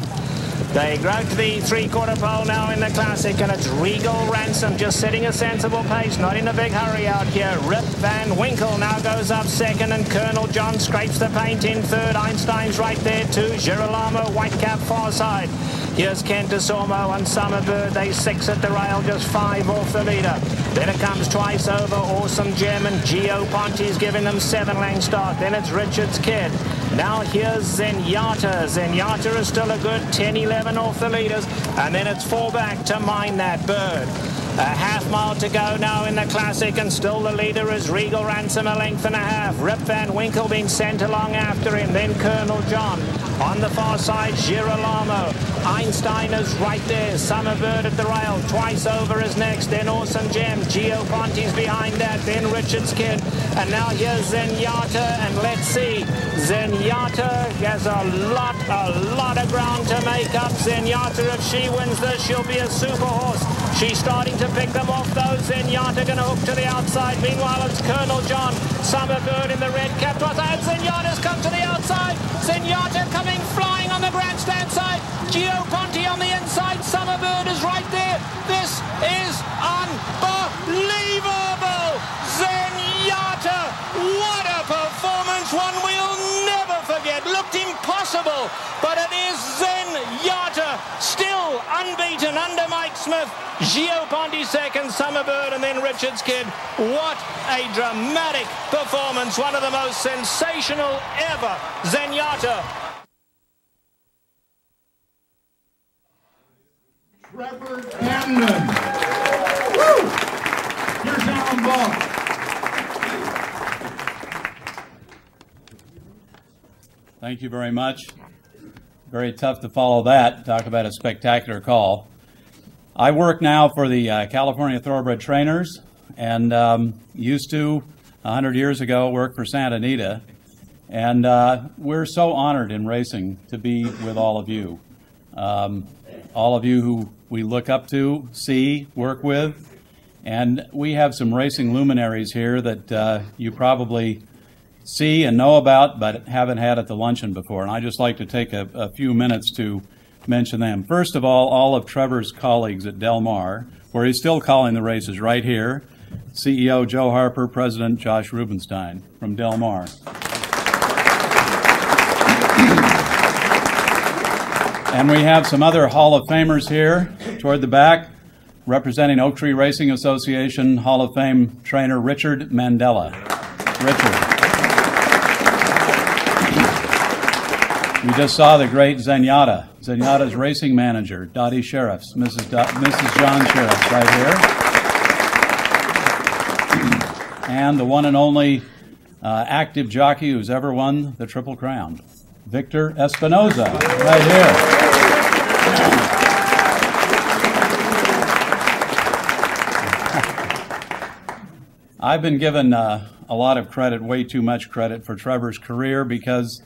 They grow to the three-quarter pole now in the Classic, and it's Regal Ransom just setting a sensible pace, not in a big hurry out here. Rip Van Winkle now goes up second, and Colonel John scrapes the paint in third. Einstein's right there too. Girolamo, white cap far side. Here's Kent DeSormo and Summerbird. They 6 at the rail, just 5 off the leader. Then it comes Twice Over, Awesome Gem, and Gio Ponti's giving them 7 length start. Then it's Richard's Kid. Now here's Zenyatta. Zenyatta is still a good 10, 11 off the leaders. And then it's 4 back to Mind That Bird. A half mile to go now in the Classic, and still the leader is Regal Ransom, a length and a half. Rip Van Winkle being sent along after him. Then Colonel John. On the far side, Girolamo. Einstein is right there. Summerbird at the rail. Twice Over is next. Then Awesome Gem. Gio Ponti's behind that. Then Richard's Kid. And now here's Zenyatta. And let's see. Zenyatta has a lot of ground to make up. Zenyatta, if she wins this, she'll be a super horse. She's starting to pick them off though. Zenyatta going to hook to the outside. Meanwhile, it's Colonel John. Summerbird in the red cap. And Zenyatta's come to the outside. Zenyatta coming flying on the grandstand side. Gio Ponti on the inside. Summerbird is right there. This is unbelievable. Zenyatta, what a performance. One we'll never forget. Looked impossible, but it is Zenyatta still unbeaten under Mike Smith. Gio Ponti second, Summerbird, and then Richard's Kid. What a dramatic performance. One of the most sensational ever. Zenyatta. Trevor Denman. Here's Alan Ball. Thank you very much. Very tough to follow that. Talk about a spectacular call. I work now for the California Thoroughbred Trainers, and used to, 100 years ago, work for Santa Anita. And we're so honored in racing to be with all of you. All of you who we look up to, see, work with. And we have some racing luminaries here that you probably see and know about, but haven't had at the luncheon before. And I'd just like to take a few minutes to mention them. First of all of Trevor's colleagues at Del Mar, where he's still calling the races right here. CEO Joe Harper, President Josh Rubenstein from Del Mar. And we have some other Hall of Famers here toward the back, representing Oak Tree Racing Association Hall of Fame trainer Richard Mandela. Richard. We just saw the great Zenyatta. Zenyatta's racing manager, Dottie Sheriffs, Mrs. John Sheriffs right here. And the one and only active jockey who's ever won the Triple Crown, Victor Espinoza, right here. I've been given a lot of credit, way too much credit, for Trevor's career because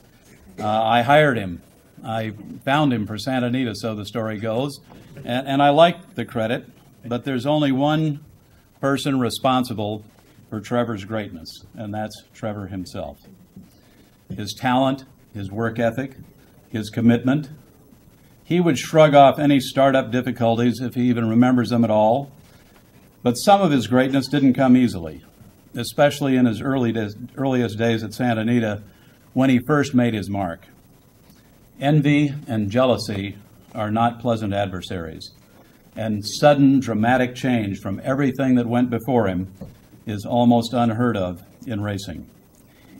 I hired him. I found him for Santa Anita, so the story goes. And I like the credit, but there's only one person responsible for Trevor's greatness, and that's Trevor himself. His talent, his work ethic, his commitment. He would shrug off any startup difficulties if he even remembers them at all. But some of his greatness didn't come easily, especially in his earliest days at Santa Anita when he first made his mark. Envy and jealousy are not pleasant adversaries, and sudden dramatic change from everything that went before him is almost unheard of in racing.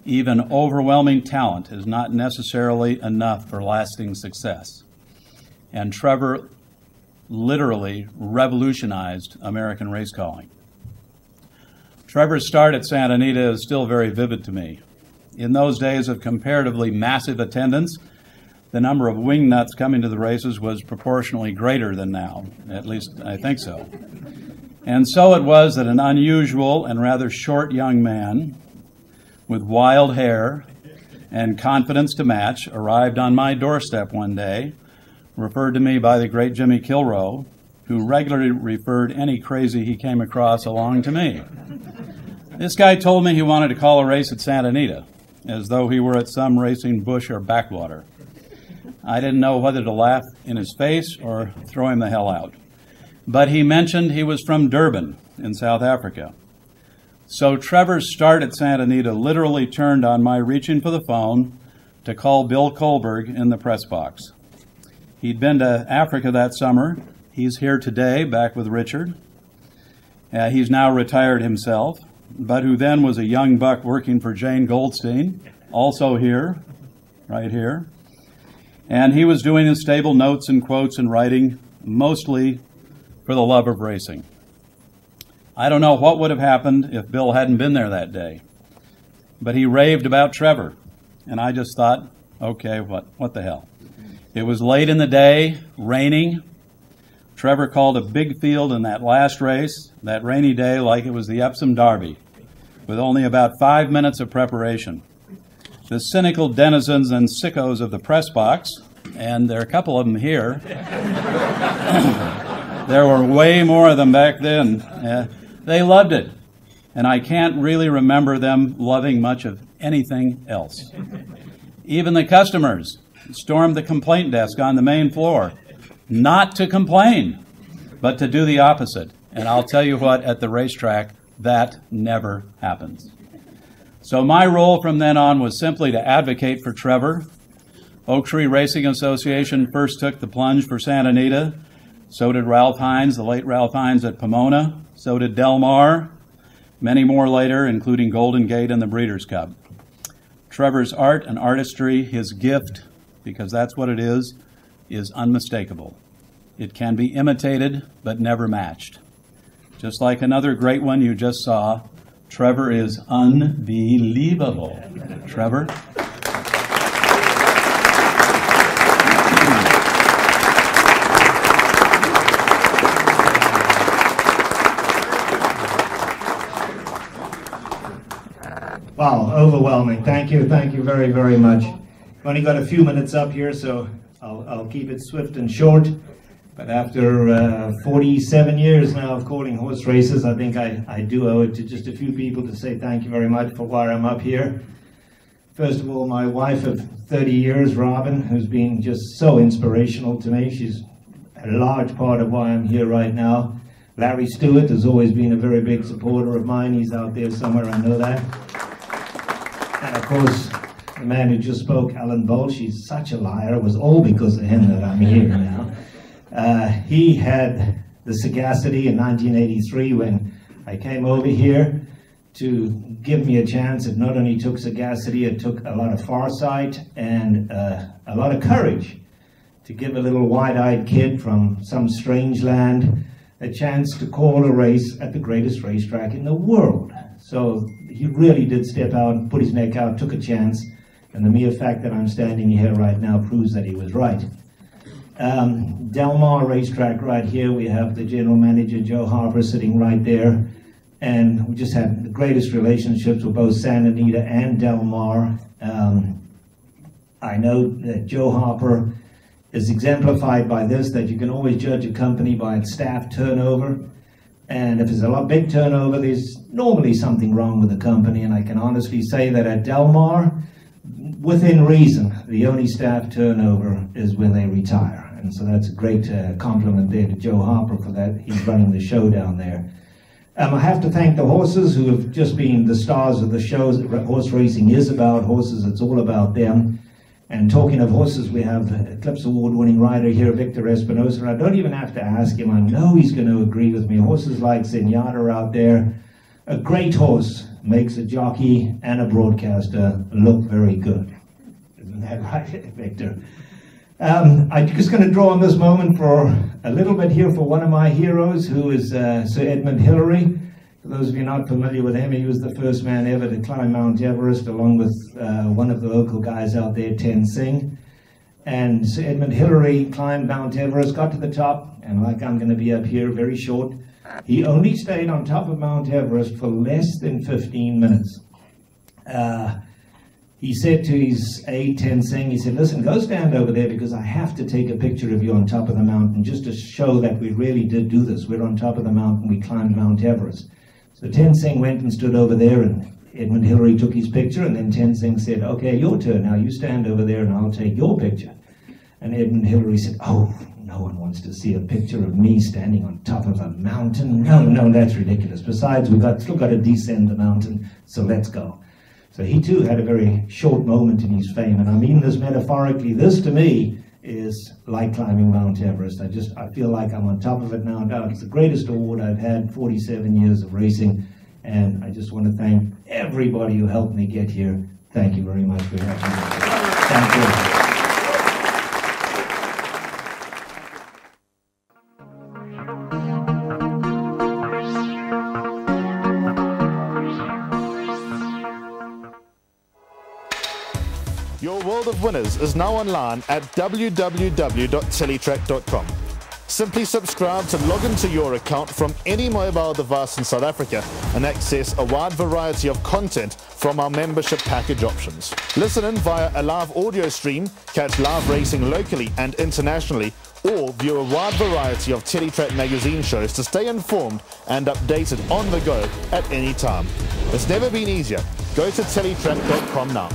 Even overwhelming talent is not necessarily enough for lasting success. And Trevor literally revolutionized American race calling. Trevor's start at Santa Anita is still very vivid to me. In those days of comparatively massive attendance, the number of wingnuts coming to the races was proportionally greater than now. At least I think so. And so it was that an unusual and rather short young man with wild hair and confidence to match arrived on my doorstep one day, referred to me by the great Jimmy Kilroe, who regularly referred any crazy he came across along to me. This guy told me he wanted to call a race at Santa Anita, as though he were at some racing bush or backwater. I didn't know whether to laugh in his face or throw him the hell out. But he mentioned he was from Durban in South Africa. So Trevor's start at Santa Anita literally turned on my reaching for the phone to call Bill Kohlberg in the press box. He'd been to Africa that summer. He's here today, back with Richard. He's now retired himself, but who then was a young buck working for Jane Goldstein, also here, right here. And he was doing his stable notes and quotes and writing, mostly for the love of racing. I don't know what would have happened if Bill hadn't been there that day, but he raved about Trevor, and I just thought, okay, what the hell? It was late in the day, raining. Trevor called a big field in that last race, that rainy day, like it was the Epsom Derby, with only about 5 minutes of preparation. The cynical denizens and sickos of the press box, and there are a couple of them here, there were way more of them back then, they loved it, and I can't really remember them loving much of anything else. Even the customers stormed the complaint desk on the main floor, not to complain, but to do the opposite. And I'll tell you what, at the racetrack, that never happens. So my role from then on was simply to advocate for Trevor. Oak Tree Racing Association first took the plunge for Santa Anita. So did Ralph Hines, the late Ralph Hines at Pomona. So did Del Mar. Many more later, including Golden Gate and the Breeders' Cup. Trevor's art and artistry, his gift, because that's what it is unmistakable. It can be imitated, but never matched. Just like another great one you just saw, Trevor is unbelievable. Trevor? Wow, overwhelming. Thank you very, very much. I've only got a few minutes up here, so I'll keep it swift and short. But after 47 years now of calling horse races, I think I do owe it to just a few people to say thank you very much for why I'm up here. First of all, my wife of 30 years, Robin, who's been just so inspirational to me. She's a large part of why I'm here right now. Larry Stewart has always been a very big supporter of mine. He's out there somewhere, I know that. And of course, the man who just spoke, Alan Bolsh, he's such a liar. It was all because of him that I'm here now. He had the sagacity in 1983 when I came over here to give me a chance. It not only took sagacity, it took a lot of foresight and a lot of courage to give a little wide-eyed kid from some strange land a chance to call a race at the greatest racetrack in the world. So he really did step out and put his neck out, took a chance, and the mere fact that I'm standing here right now proves that he was right. Del Mar racetrack right here, we have the general manager, Joe Harper, sitting right there. And we just had the greatest relationships with both Santa Anita and Del Mar. I know that Joe Harper is exemplified by this, that you can always judge a company by its staff turnover. And if there's a big turnover, there's normally something wrong with the company. And I can honestly say that at Del Mar, within reason, the only staff turnover is when they retire. And so that's a great compliment there to Joe Harper for that. He's running the show down there. I have to thank the horses who have just been the stars of the shows. Horse racing is about horses. It's all about them. And talking of horses, we have Eclipse Award-winning rider here, Victor Espinosa. I don't even have to ask him. I know he's going to agree with me. Horses like Zenyatta out there. A great horse makes a jockey and a broadcaster look very good. Isn't that right, Victor? I'm just going to draw on this moment for a little bit here for one of my heroes, who is Sir Edmund Hillary. For For those of you not familiar with him, he was the first man ever to climb Mount Everest, along with one of the local guys out there, Ten Singh. And Sir Edmund Hillary climbed Mount Everest, got to the top, and like I'm going to be up here very short, he only stayed on top of Mount Everest for less than 15 minutes. He said to his aide, Ten Singh, he said, listen, go stand over there because I have to take a picture of you on top of the mountain just to show that we really did do this. We're on top of the mountain, we climbed Mount Everest. So Ten Singh went and stood over there, and Edmund Hillary took his picture, and then Ten Singh said, okay, your turn now, you stand over there and I'll take your picture. And Edmund Hillary said, oh, no one wants to see a picture of me standing on top of a mountain. No, that's ridiculous. Besides, we've still got to descend the mountain, so let's go. So he too had a very short moment in his fame, and I mean this metaphorically. This to me is like climbing Mount Everest. I feel like I'm on top of it now. It's the greatest award I've had, 47 years of racing, and I just want to thank everybody who helped me get here. Thank you very much for having me. Thank you. Your World of Winners is now online at www.teletrack.com. Simply subscribe to log into your account from any mobile device in South Africa and access a wide variety of content from our membership package options. Listen in via a live audio stream, catch live racing locally and internationally, or view a wide variety of Teletrack magazine shows to stay informed and updated on the go at any time. It's never been easier. Go to teletrack.com now.